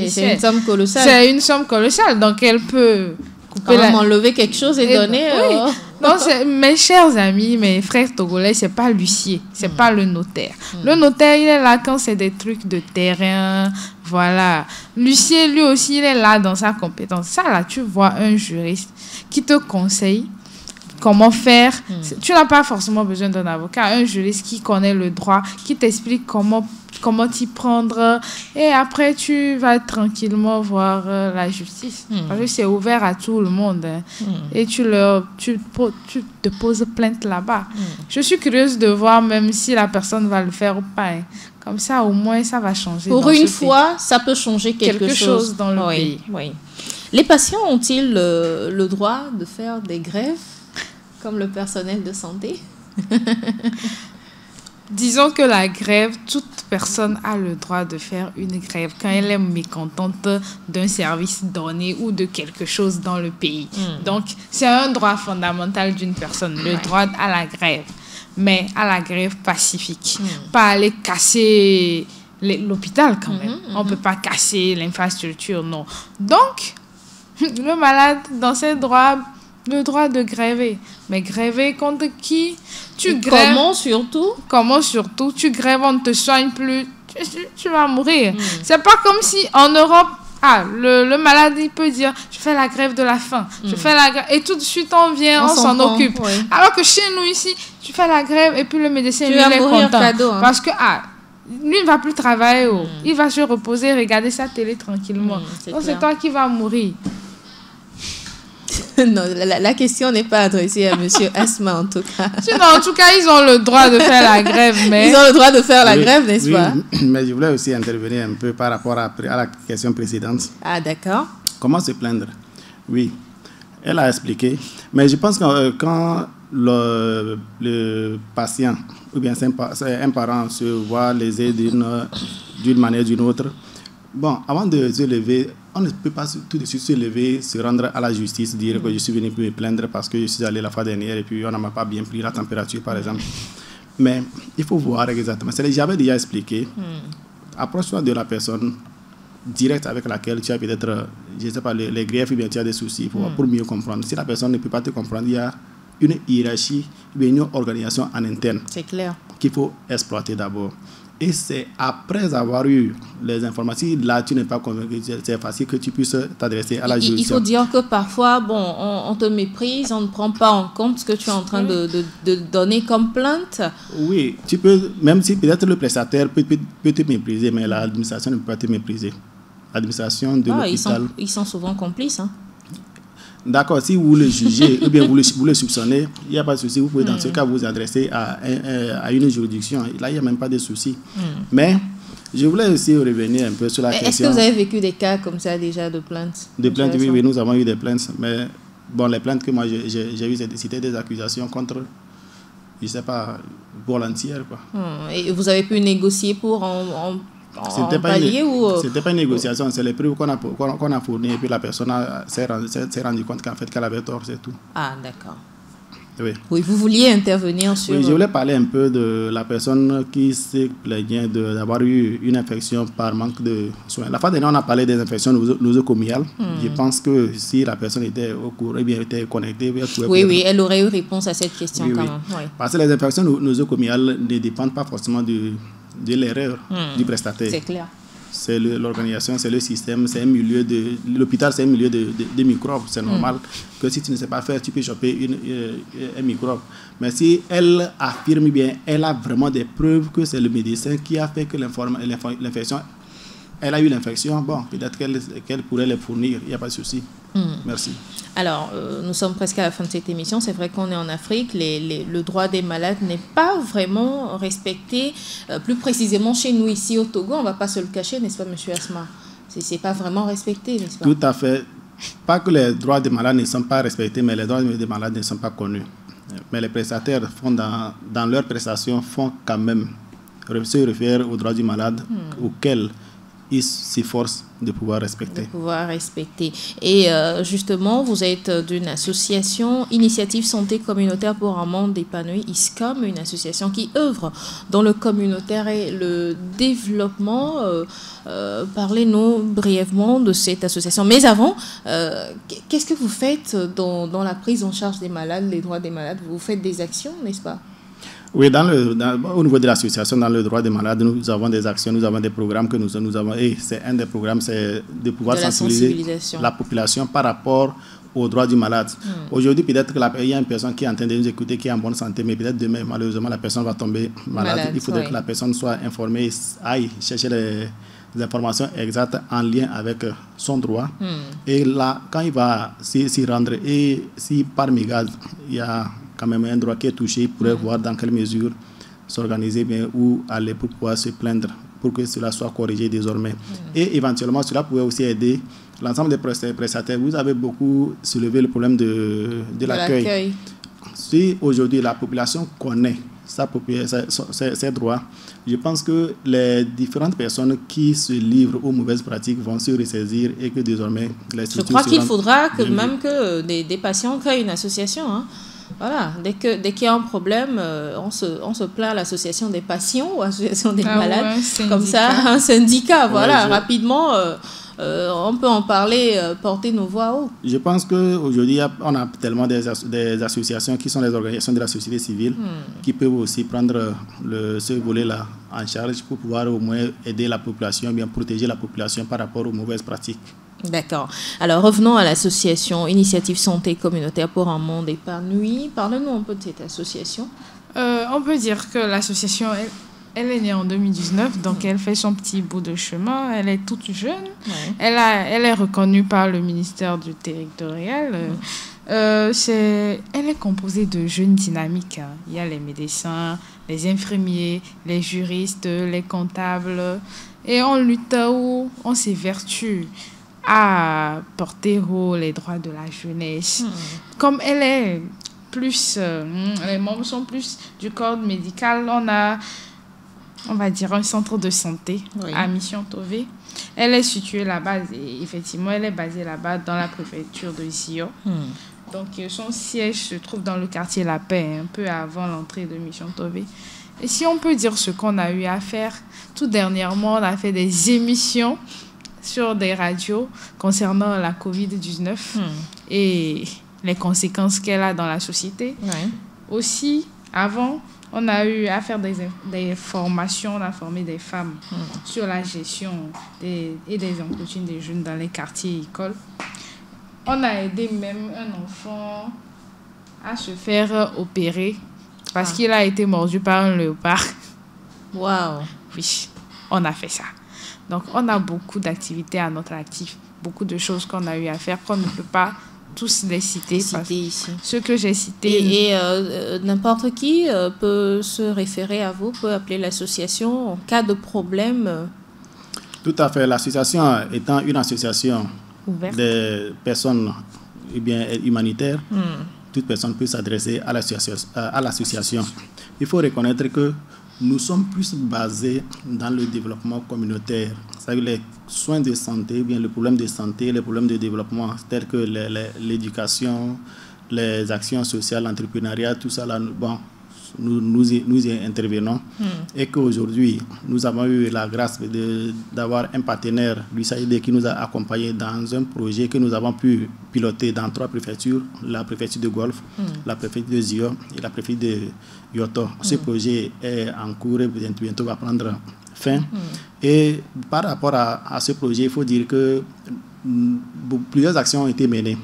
C'est une somme colossale. C'est une somme colossale, donc elle peut couper enlever quelque chose et donner... Oui. Donc, mes chers amis, mes frères togolais, c'est pas l'huissier, c'est pas le notaire. Le notaire, il est là quand c'est des trucs de terrain, voilà. L'huissier, lui aussi, il est là dans sa compétence. Ça, là, tu vois un juriste qui te conseille comment faire. Tu n'as pas forcément besoin d'un avocat, un juriste qui connaît le droit, qui t'explique comment t'y prendre, et après tu vas tranquillement voir la justice, parce que c'est ouvert à tout le monde, et tu te poses plainte là-bas. Je suis curieuse de voir même si la personne va le faire ou pas, comme ça au moins ça va changer. Pour une fois, ça peut changer quelque chose dans le pays. Oui. Les patients ont-ils le droit de faire des grèves comme le personnel de santé? Disons que la grève, toute personne a le droit de faire une grève quand elle est mécontente d'un service donné ou de quelque chose dans le pays. Donc, c'est un droit fondamental d'une personne, le droit à la grève. mais à la grève pacifique. Pas aller casser l'hôpital quand même. On ne peut pas casser l'infrastructure, non. Donc, le malade, dans ses droits, le droit de gréver. Mais gréver contre qui? Comment surtout? Tu grèves, on ne te soigne plus. Tu vas mourir. C'est pas comme si en Europe, le malade, il peut dire, je fais la grève de la faim. Je fais la grève. Et tout de suite, on vient, on s'en occupe. Oui. Alors que chez nous ici, tu fais la grève et puis le médecin, lui, il est content. Cadeau, hein. Parce que, lui, il ne va plus travailler. Il va se reposer, regarder sa télé tranquillement. Donc, c'est toi qui vas mourir. Non, la question n'est pas adressée à M. Asma, en tout cas. Sinon, en tout cas, ils ont le droit de faire la grève. Mais... Ils ont le droit de faire la grève, n'est-ce pas? Mais je voulais aussi intervenir un peu par rapport à la question précédente. Ah, d'accord. Comment se plaindre? Oui, elle a expliqué. Mais je pense que quand le patient ou bien un parent se voit lésé d'une manière ou d'une autre, bon, avant de se lever, on ne peut pas tout de suite se lever, se rendre à la justice, dire que je suis venu me plaindre parce que je suis allé la fois dernière et puis on n'a pas bien pris la température, par exemple. Mais il faut voir exactement. J'avais déjà expliqué. Approche-toi de la personne directe avec laquelle tu as peut-être, je ne sais pas, les griefs ou bien tu as des soucis pour mieux comprendre. Si la personne ne peut pas te comprendre, il y a une hiérarchie, une organisation en interne. C'est clair. Qu'il faut exploiter d'abord. Et c'est après avoir eu les informations, là tu n'es pas convaincu, c'est facile que tu puisses t'adresser à la juridiction. Il faut dire que parfois, on te méprise, on ne prend pas en compte ce que tu es en train de donner comme plainte. Oui, tu peux, même si peut-être le prestataire peut te mépriser, mais l'administration ne peut pas te mépriser. L'administration de l'hôpital... Ils sont souvent complices, hein. D'accord, si vous le jugez ou bien vous le soupçonnez, il n'y a pas de souci. Vous pouvez dans ce cas vous adresser à une juridiction. Là, il n'y a même pas de souci. Mais je voulais aussi revenir un peu sur la question. Est-ce que vous avez vécu des cas comme ça déjà de plaintes? De plaintes, oui, nous avons eu des plaintes. Mais bon, les plaintes que moi j'ai eues, c'était des accusations contre, je ne sais pas, volontaires, quoi. Et vous avez pu négocier pour C'était pas une négociation, c'est les preuves qu'on a fournies et puis la personne s'est rendue compte qu'en fait qu'elle avait tort, c'est tout. Ah, d'accord. Oui, vous vouliez intervenir sur... Oui, je voulais parler un peu de la personne qui s'est plaignée d'avoir eu une infection par manque de soins. La fois dernière, on a parlé des infections nosocomiales. Je pense que si la personne était au courant, bien était connectée... elle aurait eu réponse à cette question quand même. Oui. Parce que les infections nosocomiales ne dépendent pas forcément de l'erreur du prestataire. C'est clair. C'est l'organisation, c'est le système, c'est un milieu l'hôpital, c'est un milieu de microbes. C'est normal que si tu ne sais pas faire, tu peux choper un microbe. Mais si elle affirme bien, elle a vraiment des preuves que c'est le médecin qui a fait que l'infection, elle a eu l'infection, bon, peut-être qu'elle pourrait les fournir, il n'y a pas de souci. Merci. Alors, nous sommes presque à la fin de cette émission. C'est vrai qu'on est en Afrique. Le droit des malades n'est pas vraiment respecté. Plus précisément, chez nous, ici au Togo, on ne va pas se le cacher, n'est-ce pas, M. Asma? Ce n'est pas vraiment respecté, n'est-ce pas? Tout à fait. Pas que les droits des malades ne sont pas respectés, mais les droits des malades ne sont pas connus. Mais les prestataires, dans leurs prestations, font quand même se référer aux droits du malade auxquels ils s'efforcent de pouvoir respecter. Et justement, vous êtes d'une association, Initiative Santé Communautaire pour un monde épanoui, ISCOM, une association qui œuvre dans le communautaire et le développement. Parlez-nous brièvement de cette association. Mais avant, qu'est-ce que vous faites dans la prise en charge des malades, les droits des malades? Vous faites des actions, n'est-ce pas? Oui, au niveau de l'association, dans le droit des malades, nous avons des actions, nous avons des programmes que nous avons. Et c'est un des programmes, c'est de pouvoir sensibiliser la population par rapport aux droits du malade. Aujourd'hui, peut-être qu'il y a une personne qui est en train de nous écouter, qui est en bonne santé, mais peut-être demain, malheureusement, la personne va tomber malade. Il faudrait que la personne soit informée, aille chercher les informations exactes en lien avec son droit. Et là, quand il va s'y rendre, et si par mégarde, il y a quand même un droit qui est touché, il pourrait voir dans quelle mesure s'organiser bien ou aller pour pouvoir se plaindre pour que cela soit corrigé désormais. Et éventuellement, cela pourrait aussi aider l'ensemble des prestataires. Vous avez beaucoup soulevé le problème de l'accueil. Si aujourd'hui la population connaît ses droits, je pense que les différentes personnes qui se livrent aux mauvaises pratiques vont se ressaisir et que désormais les structures... Je crois qu'il faudra que même que des patients créent une association, hein. Voilà, dès qu'il y a un problème, on se plaint à l'association des patients ou à l'association des malades. Ouais, comme ça, un syndicat, voilà, rapidement, on peut en parler, porter nos voix haut. Je pense qu'aujourd'hui, on a tellement des associations qui sont des organisations de la société civile qui peuvent aussi prendre ce volet-là en charge pour pouvoir au moins aider la population, bien protéger la population par rapport aux mauvaises pratiques. D'accord. Alors, revenons à l'association Initiative Santé Communautaire pour un monde épanoui. Parlez-nous un peu de cette association. On peut dire que l'association, elle est née en 2019, donc elle fait son petit bout de chemin. Elle est toute jeune. Ouais. Elle est reconnue par le ministère du Territorial. Elle est composée de jeunes dynamiques. Il y a les médecins, les infirmiers, les juristes, les comptables. Et on lutte où on s'évertue à porter haut les droits de la jeunesse. Comme elle est plus... les membres sont plus du corps médical, on va dire, un centre de santé à Mission Tové. Elle est située là-bas, et effectivement, elle est basée là-bas dans la préfecture de Zio. Donc, son siège se trouve dans le quartier La Paix, un peu avant l'entrée de Mission Tové. Et si on peut dire ce qu'on a eu à faire, tout dernièrement, on a fait des émissions sur des radios concernant la COVID-19 et les conséquences qu'elle a dans la société. Aussi, avant, on a eu à faire des formations, on a formé des femmes sur la gestion et des entretiens des jeunes dans les quartiers écoles. On a aidé même un enfant à se faire opérer parce qu'il a été mordu par un léopard. Waouh! Oui, on a fait ça. Donc, on a beaucoup d'activités à notre actif, beaucoup de choses qu'on a eu à faire qu'on ne peut pas tous les citer ici. Ceux que j'ai cités. Et n'importe qui peut se référer à vous, peut appeler l'association en cas de problème. Tout à fait. L'association étant une association des personnes humanitaires, toute personne peut s'adresser à l'association. Il faut reconnaître que nous sommes plus basés dans le développement communautaire. C'est-à-dire les soins de santé, bien le problème de santé, les problèmes de développement, tels que l'éducation, les actions sociales, l'entrepreneuriat, tout ça, là, bon, nous y intervenons. Et qu'aujourd'hui, nous avons eu la grâce d'avoir un partenaire, l'USAID, qui nous a accompagnés dans un projet que nous avons pu piloter dans 3 préfectures, la préfecture de Golfe, la préfecture de Zio et la préfecture de Yoto. Ce projet est en cours et bientôt va prendre fin. Et par rapport à ce projet, il faut dire que plusieurs actions ont été menées.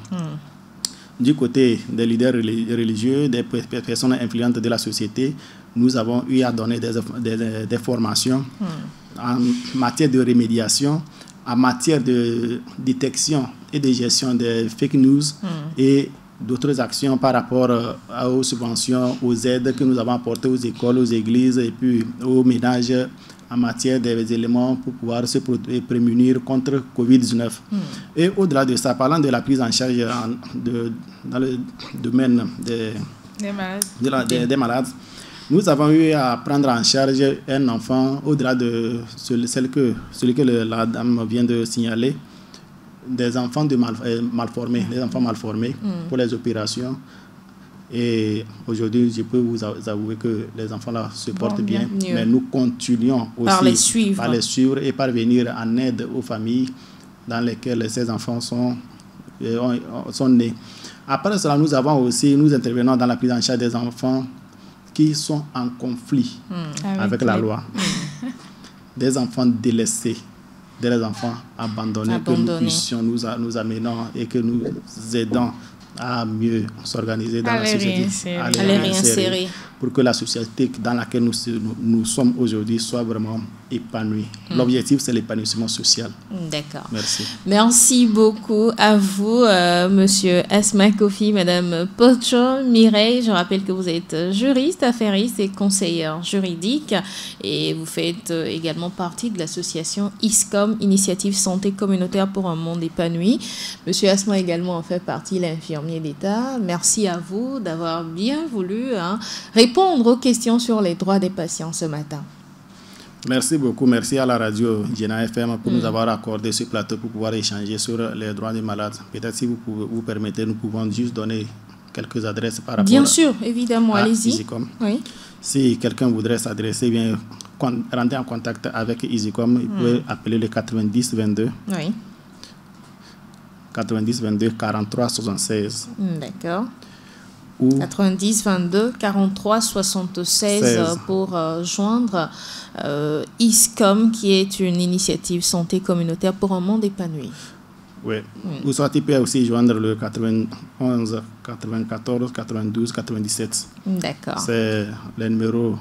Du côté des leaders religieux, des personnes influentes de la société, nous avons eu à donner des formations en matière de remédiation, en matière de détection et de gestion des fake news et d'autres actions par rapport aux subventions, aux aides que nous avons apportées aux écoles, aux églises et puis aux ménages en matière des éléments pour pouvoir se prémunir contre Covid-19. Et au-delà de ça, parlant de la prise en charge dans le domaine des malades, nous avons eu à prendre en charge un enfant, au-delà de celui que la dame vient de signaler, des enfants malformés, des enfants malformés pour les opérations. Et aujourd'hui, je peux vous avouer que les enfants-là se portent bien, mais nous continuons aussi par les suivre et par venir en aide aux familles dans lesquelles ces enfants sont nés. Après cela, nous intervenons dans la prise en charge des enfants qui sont en conflit avec la loi. Des enfants délaissés, des enfants abandonnés. Que nous puissions nous amenons et que nous aidons à mieux s'organiser dans la société, à les réinsérer, pour que la société dans laquelle nous sommes aujourd'hui soit vraiment épanouie. L'objectif, c'est l'épanouissement social. D'accord. Merci. Merci beaucoup à vous, Monsieur Asma Kofi, Madame Pocho Mireille. Je rappelle que vous êtes juriste, affairiste et conseillère juridique et vous faites également partie de l'association ISCOM, Initiative Santé Communautaire pour un monde épanoui. Monsieur Asma également en fait partie, l'infirmier d'État. Merci à vous d'avoir bien voulu répondre aux questions sur les droits des patients ce matin. Merci beaucoup. Merci à la radio Jena FM pour nous avoir accordé ce plateau pour pouvoir échanger sur les droits des malades. Peut-être si vous permettez, nous pouvons juste donner quelques adresses par rapport Bien sûr, évidemment, allez-y. EasyCom. Oui. Si quelqu'un voudrait s'adresser, bien, rentrer en contact avec EasyCom, il peut appeler le 90 22. Oui. 90 22 43 76. D'accord. Ou 90 22 43 76 pour joindre EasyCom, qui est une initiative santé communautaire pour un monde épanoui. Oui. Ou soit tu peux aussi joindre le 91 94 92 97. D'accord. C'est les numéros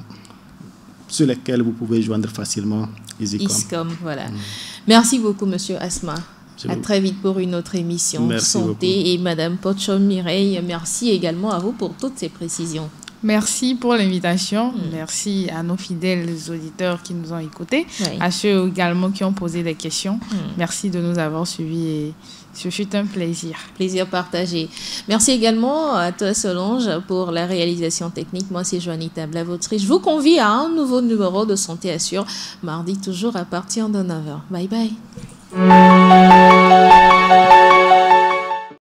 sur lesquels vous pouvez joindre facilement EasyCom. Voilà. Merci beaucoup, Monsieur Asma. À très vite pour une autre émission santé. Beaucoup. Et Madame Pochon-Mireille, merci également à vous pour toutes ces précisions. Merci pour l'invitation. Merci à nos fidèles auditeurs qui nous ont écoutés, à ceux également qui ont posé des questions. Merci de nous avoir suivis et ce fut un plaisir. Plaisir partagé. Merci également à toi Solange pour la réalisation technique. Moi c'est Joanita Blavautry. Je vous convie à un nouveau numéro de Santé Assure, mardi toujours à partir de 9h. Bye bye.